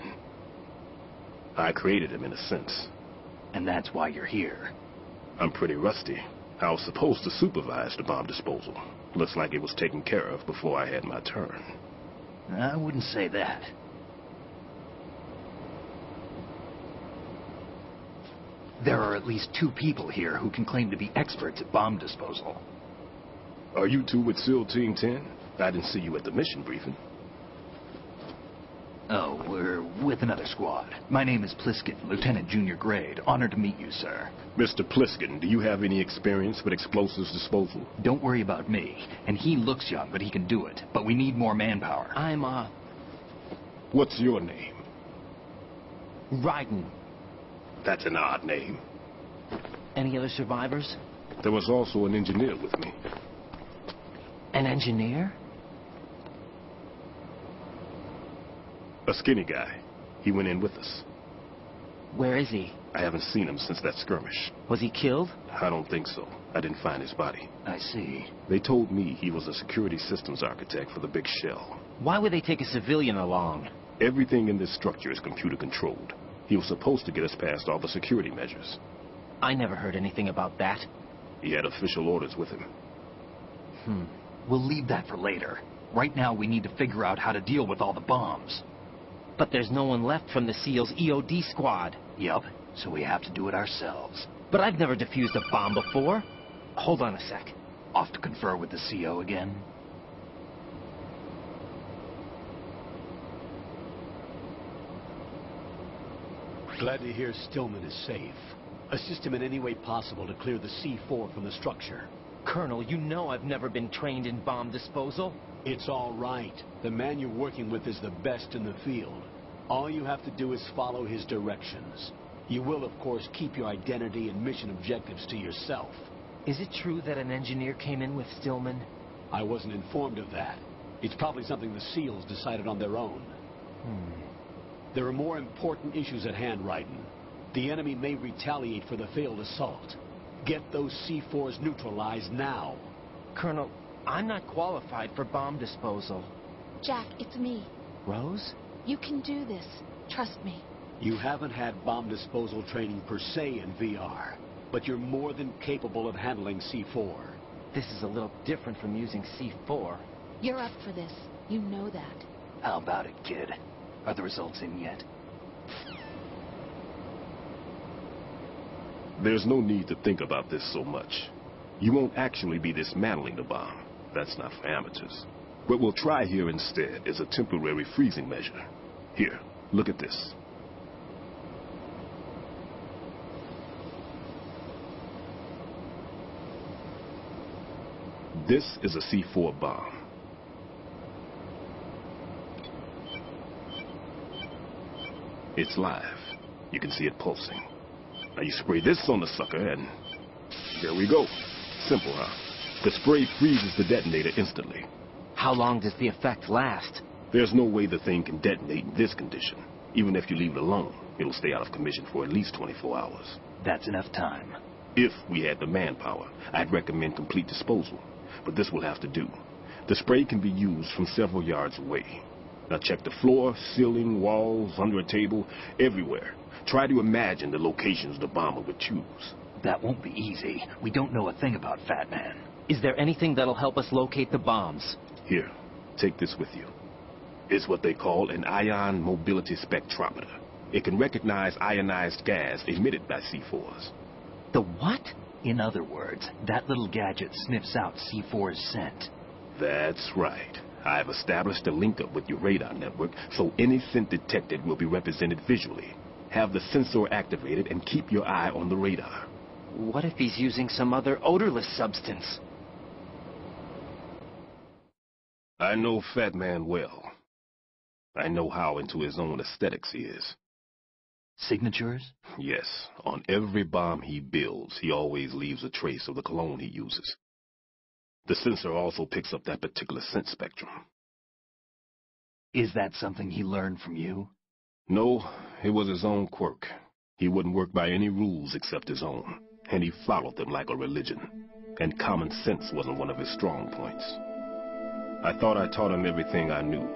[SPEAKER 11] I created him in a sense.
[SPEAKER 9] And that's why you're here.
[SPEAKER 11] I'm pretty rusty. I was supposed to supervise the bomb disposal. Looks like it was taken care of before I had my turn.
[SPEAKER 9] I wouldn't say that. There are at least 2 people here who can claim to be experts at bomb disposal.
[SPEAKER 11] Are you two with SEAL Team 10? I didn't see you at the mission briefing.
[SPEAKER 9] Oh, we're with another squad. My name is Pliskin, Lieutenant Junior Grade. Honored to meet you, sir.
[SPEAKER 11] Mr. Pliskin, do you have any experience with explosives disposal?
[SPEAKER 9] Don't worry about me. And he looks young, but he can do it. But we need more manpower.
[SPEAKER 11] What's your name?
[SPEAKER 2] Raiden.
[SPEAKER 11] That's an odd name.
[SPEAKER 2] Any other survivors?
[SPEAKER 11] There was also an engineer with me.
[SPEAKER 2] An engineer?
[SPEAKER 11] A skinny guy. He went in with us.
[SPEAKER 2] Where is he?
[SPEAKER 11] I haven't seen him since that skirmish.
[SPEAKER 2] Was he killed?
[SPEAKER 11] I don't think so. I didn't find his body.
[SPEAKER 9] I see.
[SPEAKER 11] They told me he was a security systems architect for the big shell.
[SPEAKER 2] Why would they take a civilian along?
[SPEAKER 11] Everything in this structure is computer controlled. He was supposed to get us past all the security measures.
[SPEAKER 2] I never heard anything about that.
[SPEAKER 11] He had official orders with him.
[SPEAKER 9] We'll leave that for later. Right now we need to figure out how to deal with all the bombs.
[SPEAKER 2] But there's no one left from the SEAL's EOD squad.
[SPEAKER 9] Yup, so we have to do it ourselves.
[SPEAKER 2] But I've never defused a bomb before. Hold on a sec.
[SPEAKER 9] Off to confer with the CO again?
[SPEAKER 1] Glad to hear Stillman is safe. Assist him in any way possible to clear the C4 from the structure.
[SPEAKER 2] Colonel, you know I've never been trained in bomb disposal.
[SPEAKER 1] It's all right. The man you're working with is the best in the field. All you have to do is follow his directions. You will, of course, keep your identity and mission objectives to yourself.
[SPEAKER 2] Is it true that an engineer came in with Stillman?
[SPEAKER 1] I wasn't informed of that. It's probably something the SEALs decided on their own. There are more important issues at hand, Raiden. The enemy may retaliate for the failed assault. Get those C4s neutralized now.
[SPEAKER 2] Colonel, I'm not qualified for bomb disposal.
[SPEAKER 5] Jack, it's me.
[SPEAKER 2] Rose?
[SPEAKER 5] You can do this. Trust me.
[SPEAKER 1] You haven't had bomb disposal training per se in VR, but you're more than capable of handling C4.
[SPEAKER 2] This is a little different from using C4.
[SPEAKER 5] You're up for this. You know that.
[SPEAKER 9] How about it, kid? Are the results in yet?
[SPEAKER 11] There's no need to think about this so much. You won't actually be dismantling the bomb. That's not for amateurs. What we'll try here instead is a temporary freezing measure. Here, look at this. This is a C4 bomb. It's live. You can see it pulsing. Now you spray this on the sucker, and here we go. Simple, huh? The spray freezes the detonator instantly.
[SPEAKER 2] How long does the effect last?
[SPEAKER 11] There's no way the thing can detonate in this condition. Even if you leave it alone, it'll stay out of commission for at least 24 hours.
[SPEAKER 9] That's enough time.
[SPEAKER 11] If we had the manpower, I'd recommend complete disposal. But this will have to do. The spray can be used from several yards away. Now check the floor, ceiling, walls, under a table, everywhere. Try to imagine the locations the bomber would choose.
[SPEAKER 9] That won't be easy. We don't know a thing about Fat Man.
[SPEAKER 2] Is there anything that'll help us locate the bombs?
[SPEAKER 11] Here, take this with you. It's what they call an ion mobility spectrometer. It can recognize ionized gas emitted by C4s.
[SPEAKER 2] The what?
[SPEAKER 9] In other words, that little gadget sniffs out C4's scent.
[SPEAKER 11] That's right. I've established a link-up with your radar network, so any scent detected will be represented visually. Have the sensor activated and keep your eye on the radar.
[SPEAKER 2] What if he's using some other odorless substance?
[SPEAKER 11] I know Fat Man well. I know how into his own aesthetics he is.
[SPEAKER 9] Signatures?
[SPEAKER 11] Yes. On every bomb he builds, he always leaves a trace of the cologne he uses. The sensor also picks up that particular scent spectrum.
[SPEAKER 9] Is that something he learned from you?
[SPEAKER 11] No, it was his own quirk. He wouldn't work by any rules except his own, and he followed them like a religion. And common sense wasn't one of his strong points. I thought I taught him everything I knew.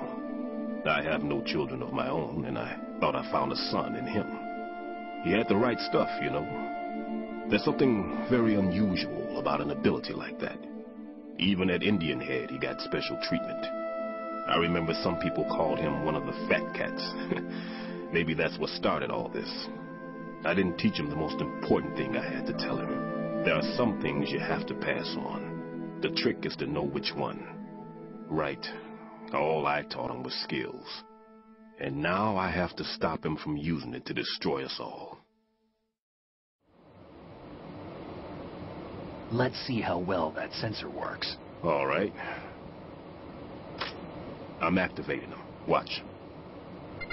[SPEAKER 11] I have no children of my own, and I thought I found a son in him. He had the right stuff, you know. There's something very unusual about an ability like that. Even at Indian Head, he got special treatment. I remember some people called him one of the fat cats. Maybe that's what started all this. I didn't teach him the most important thing I had to tell him. There are some things you have to pass on. The trick is to know which one. Right. All I taught him was skills. And now I have to stop him from using it to destroy us all.
[SPEAKER 9] Let's see how well that sensor works.
[SPEAKER 11] All right. I'm activating them. Watch.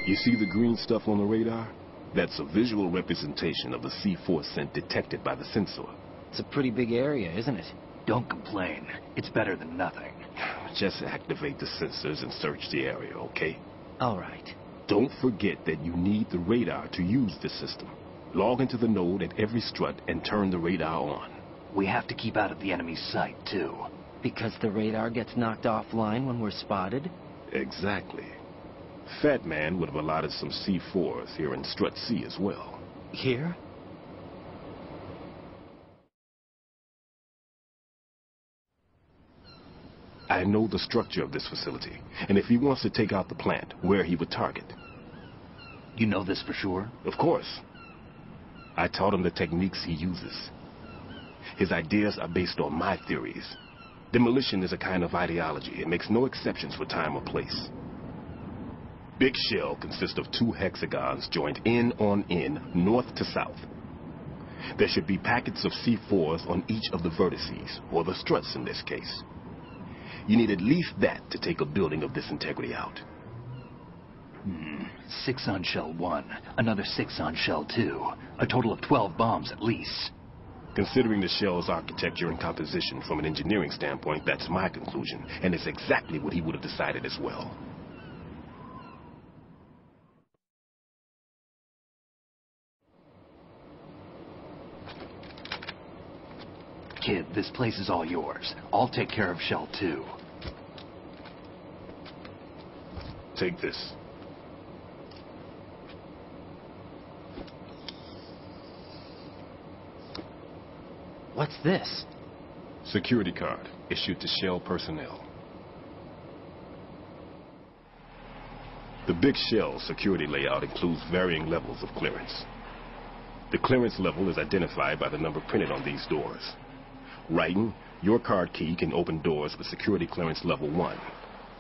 [SPEAKER 11] You see the green stuff on the radar? That's a visual representation of the C4 scent detected by the sensor.
[SPEAKER 2] It's a pretty big area, isn't it?
[SPEAKER 9] Don't complain. It's better than nothing.
[SPEAKER 11] Just activate the sensors and search the area, okay?
[SPEAKER 2] All right.
[SPEAKER 11] Don't forget that you need the radar to use the system. Log into the node at every strut and turn the radar on.
[SPEAKER 9] We have to keep out of the enemy's sight, too.
[SPEAKER 2] Because the radar gets knocked offline when we're spotted?
[SPEAKER 11] Exactly. Fat Man would have allotted some C4s here in Strut C as well.
[SPEAKER 2] Here?
[SPEAKER 11] I know the structure of this facility, and if he wants to take out the plant, where he would target.
[SPEAKER 9] You know this for sure?
[SPEAKER 11] Of course. I taught him the techniques he uses. His ideas are based on my theories. Demolition is a kind of ideology. It makes no exceptions for time or place. Big Shell consists of 2 hexagons joined end on end, north to south. There should be packets of C4s on each of the vertices, or the struts in this case. You need at least that to take a building of this integrity out.
[SPEAKER 9] 6 on Shell 1, another 6 on Shell 2. A total of 12 bombs at least.
[SPEAKER 11] Considering the shell's architecture and composition from an engineering standpoint, that's my conclusion, and it's exactly what he would have decided as well.
[SPEAKER 9] Kid, this place is all yours. I'll take care of Shell 2.
[SPEAKER 11] Take this.
[SPEAKER 2] What's this?
[SPEAKER 11] Security card, issued to Shell personnel. The Big Shell security layout includes varying levels of clearance. The clearance level is identified by the number printed on these doors. Writing, your card key can open doors with security clearance level 1.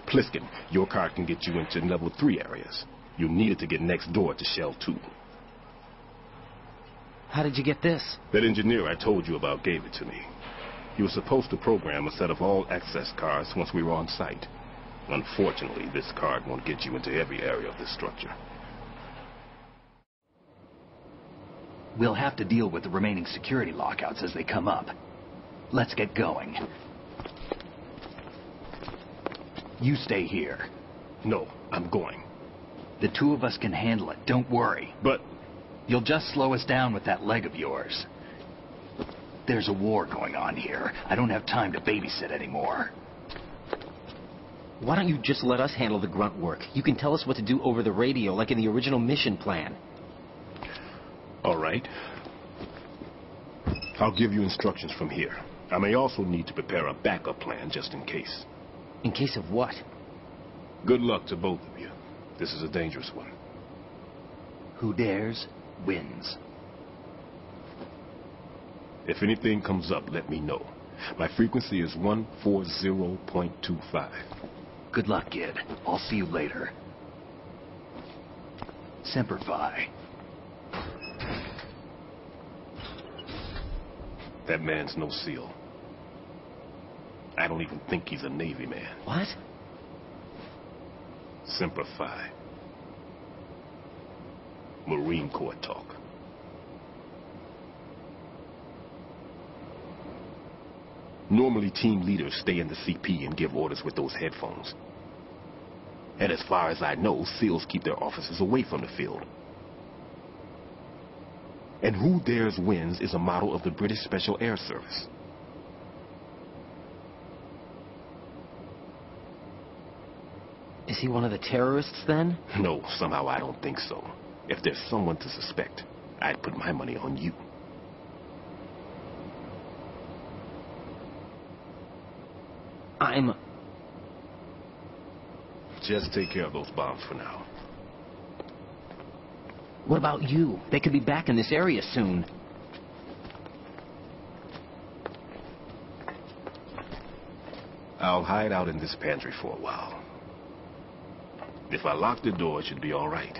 [SPEAKER 11] Pliskin, your card can get you into level 3 areas. You need it to get next door to Shell 2.
[SPEAKER 2] How did you get this?
[SPEAKER 11] That engineer I told you about gave it to me. He was supposed to program a set of all-access cards once we were on site. Unfortunately, this card won't get you into every area of this structure.
[SPEAKER 9] We'll have to deal with the remaining security lockouts as they come up. Let's get going. You stay here.
[SPEAKER 11] No, I'm going.
[SPEAKER 9] The two of us can handle it, don't worry.
[SPEAKER 11] But...
[SPEAKER 9] You'll just slow us down with that leg of yours. There's a war going on here. I don't have time to babysit anymore.
[SPEAKER 2] Why don't you just let us handle the grunt work? You can tell us what to do over the radio, like in the original mission plan.
[SPEAKER 11] All right. I'll give you instructions from here. I may also need to prepare a backup plan just in case.
[SPEAKER 2] In case of what?
[SPEAKER 11] Good luck to both of you. This is a dangerous one.
[SPEAKER 9] Who dares, wins.
[SPEAKER 11] If anything comes up, let me know. My frequency is 140.25.
[SPEAKER 9] Good luck, kid. I'll see you later. Semper Fi.
[SPEAKER 11] That man's no SEAL. I don't even think he's a Navy man.
[SPEAKER 2] What?
[SPEAKER 11] Semper Fi. Marine Corps talk. Normally, team leaders stay in the CP and give orders with those headphones. And as far as I know, SEALs keep their officers away from the field. And who dares wins is a motto of the British Special Air Service.
[SPEAKER 2] Is he one of the terrorists, then?
[SPEAKER 11] No, somehow I don't think so. If there's someone to suspect, I'd put my money on you. Just take care of those bombs for now.
[SPEAKER 2] What about you? They could be back in this area soon.
[SPEAKER 11] I'll hide out in this pantry for a while. If I lock the door, it should be all right.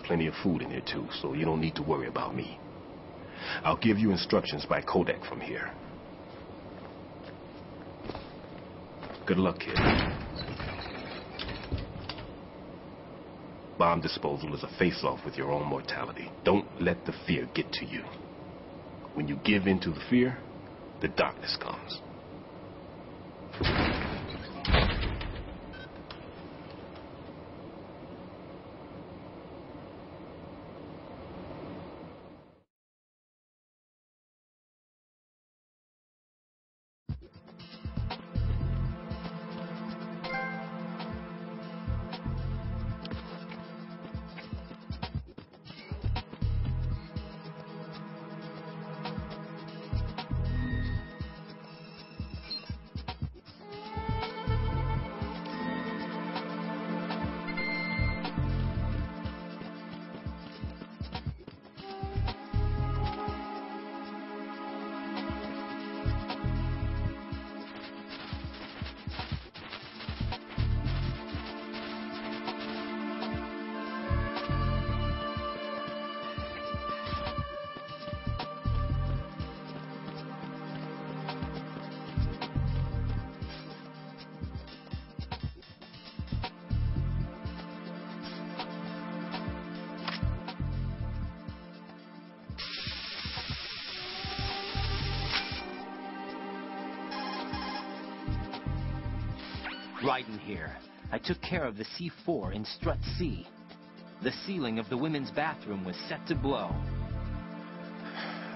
[SPEAKER 11] Plenty of food in here, too, so you don't need to worry about me. I'll give you instructions by codec from here. Good luck, kid. Bomb disposal is a face-off with your own mortality. Don't let the fear get to you. When you give in to the fear, the darkness comes.
[SPEAKER 2] Raiden here. I took care of the C4 in Strut C. The ceiling of the women's bathroom was set to blow.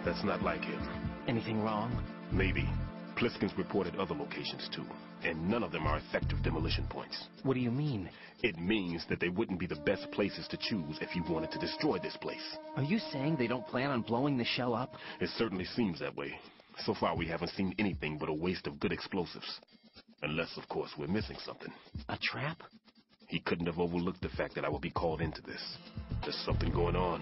[SPEAKER 11] That's not like him.
[SPEAKER 2] Anything wrong?
[SPEAKER 11] Maybe. Pliskin's reported other locations too, and none of them are effective demolition points.
[SPEAKER 2] What do you mean?
[SPEAKER 11] It means that they wouldn't be the best places to choose if you wanted to destroy this place.
[SPEAKER 2] Are you saying they don't plan on blowing the shell up?
[SPEAKER 11] It certainly seems that way. So far we haven't seen anything but a waste of good explosives. Unless, of course, we're missing something.
[SPEAKER 2] A trap?
[SPEAKER 11] He couldn't have overlooked the fact that I would be called into this. There's something going on.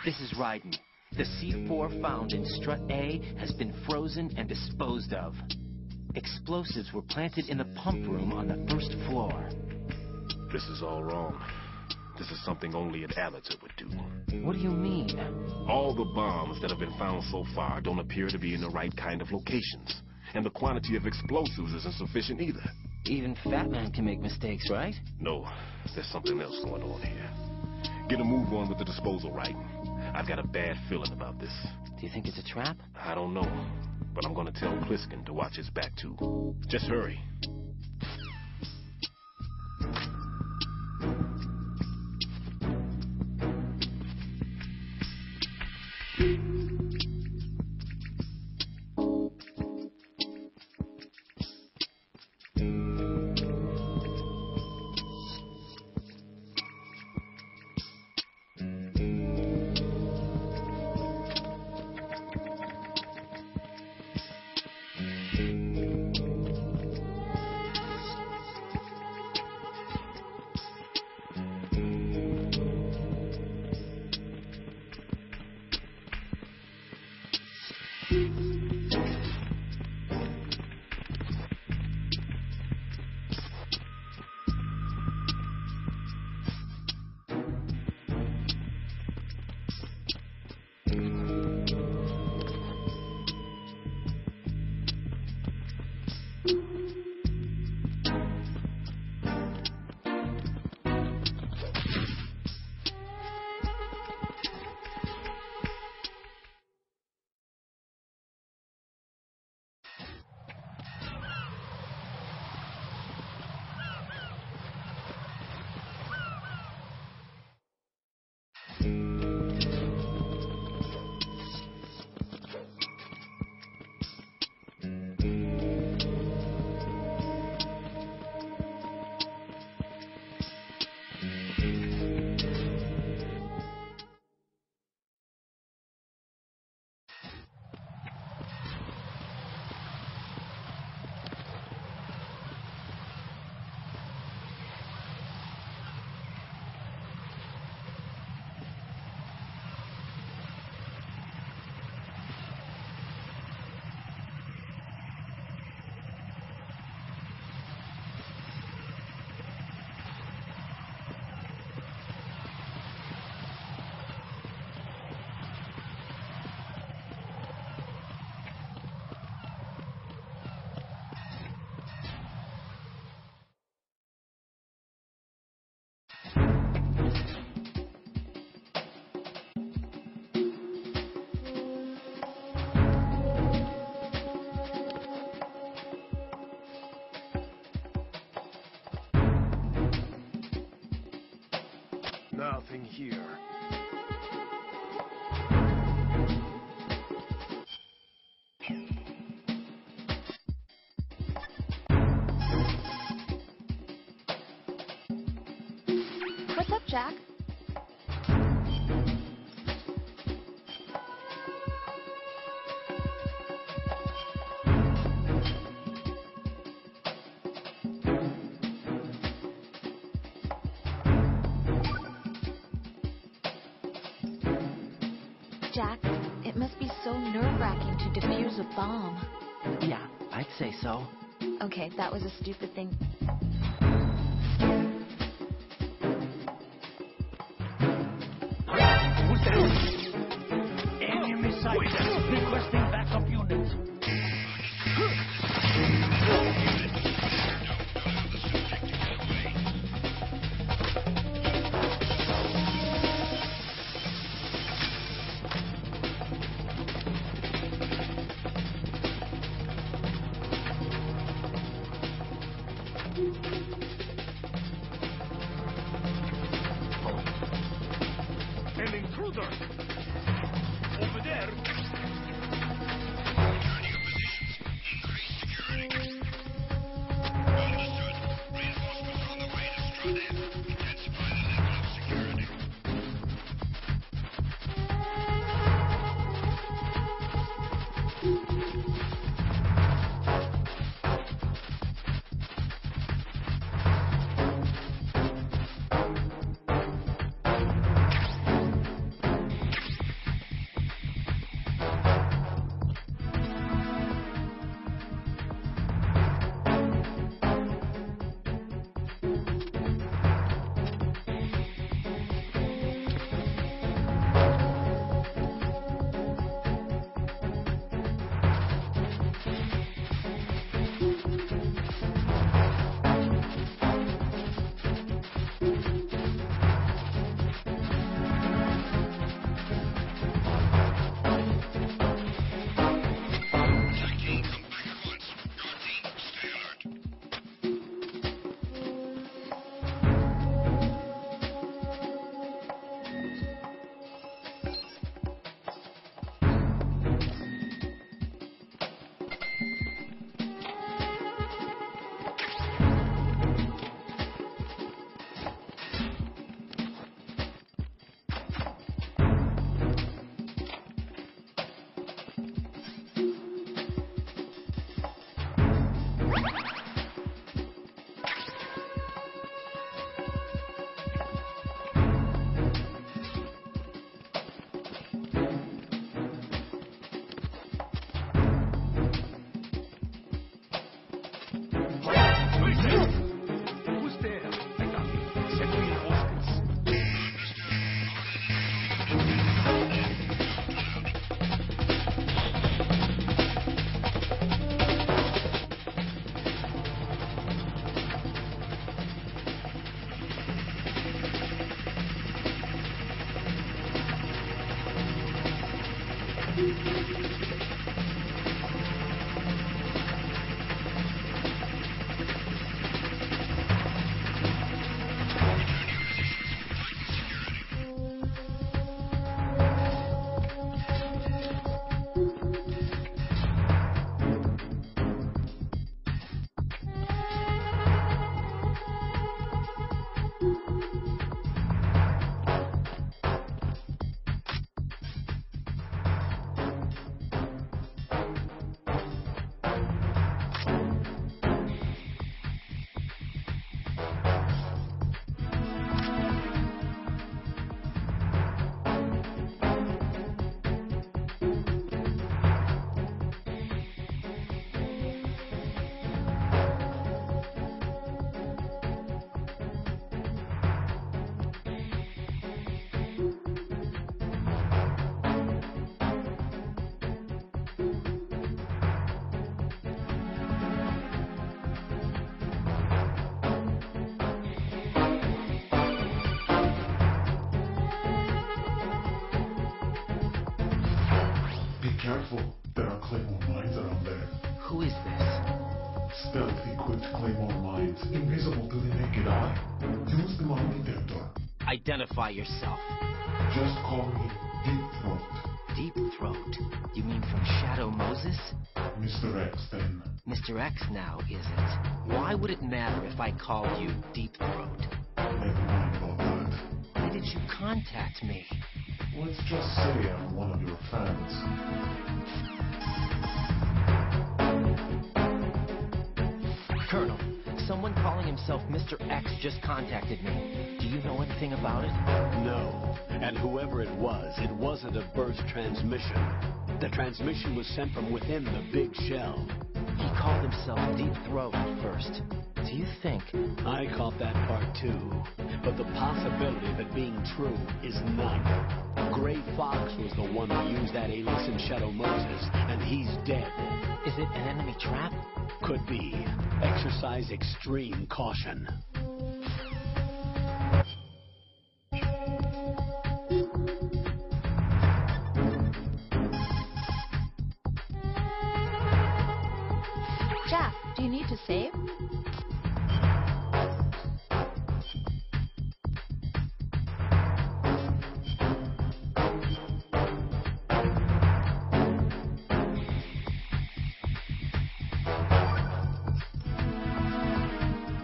[SPEAKER 2] This is Raiden. The C4 found in Strut A has been frozen and disposed of. Explosives were planted in the pump room on the first floor.
[SPEAKER 11] This is all wrong. This is something only an amateur would do.
[SPEAKER 2] What do you mean?
[SPEAKER 11] All the bombs that have been found so far don't appear to be in the right kind of locations. And the quantity of explosives isn't sufficient either.
[SPEAKER 2] Even Fat Man can make mistakes, right?
[SPEAKER 11] No, there's something else going on here. Get a move on with the disposal, Raiden. I've got a bad feeling about this.
[SPEAKER 2] Do you think it's a trap?
[SPEAKER 11] I don't know, but I'm gonna tell Pliskin to watch his back too. Just hurry.
[SPEAKER 6] Nothing here.
[SPEAKER 5] What's up, Jack? Jack, it must be so nerve-wracking to defuse a bomb.
[SPEAKER 2] Yeah, I'd say so.
[SPEAKER 5] Okay, that was a stupid thing.
[SPEAKER 6] Enemy sighted. Requesting backup units. An intruder! Over there! Who's there? I got you. Send reinforcements.
[SPEAKER 12] Careful, there are Claymore mines around there.
[SPEAKER 2] Who is this?
[SPEAKER 12] Stealth-equipped Claymore mines, invisible to the naked eye. Use the mine detector.
[SPEAKER 2] Identify yourself.
[SPEAKER 12] Just call me Deep Throat.
[SPEAKER 2] Deep Throat? You mean from Shadow Moses?
[SPEAKER 12] Mr. X, then.
[SPEAKER 2] Mr. X now, is it? Why would it matter if I called you Deep Throat?
[SPEAKER 12] Never mind about that.
[SPEAKER 2] Why did you contact me?
[SPEAKER 12] Let's just say I'm one of your fans.
[SPEAKER 2] Colonel, someone calling himself Mr. X just contacted me. Do you know anything about it?
[SPEAKER 1] No. And whoever it wasn't a burst transmission. The transmission was sent from within the big shell.
[SPEAKER 2] He called himself Deep Throat at first. Do you think?
[SPEAKER 1] I caught that part too. But the possibility of it being true is none. Gray Fox was the one who used that alias in Shadow Moses, and he's dead.
[SPEAKER 2] Is it an enemy trap?
[SPEAKER 1] Could be. Exercise extreme caution.
[SPEAKER 5] Jack, do you need to save?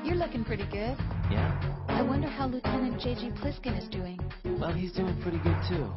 [SPEAKER 5] You're looking pretty good.
[SPEAKER 2] Yeah?
[SPEAKER 5] I wonder how Lieutenant J.G. Pliskin is doing.
[SPEAKER 2] Well, he's doing pretty good, too.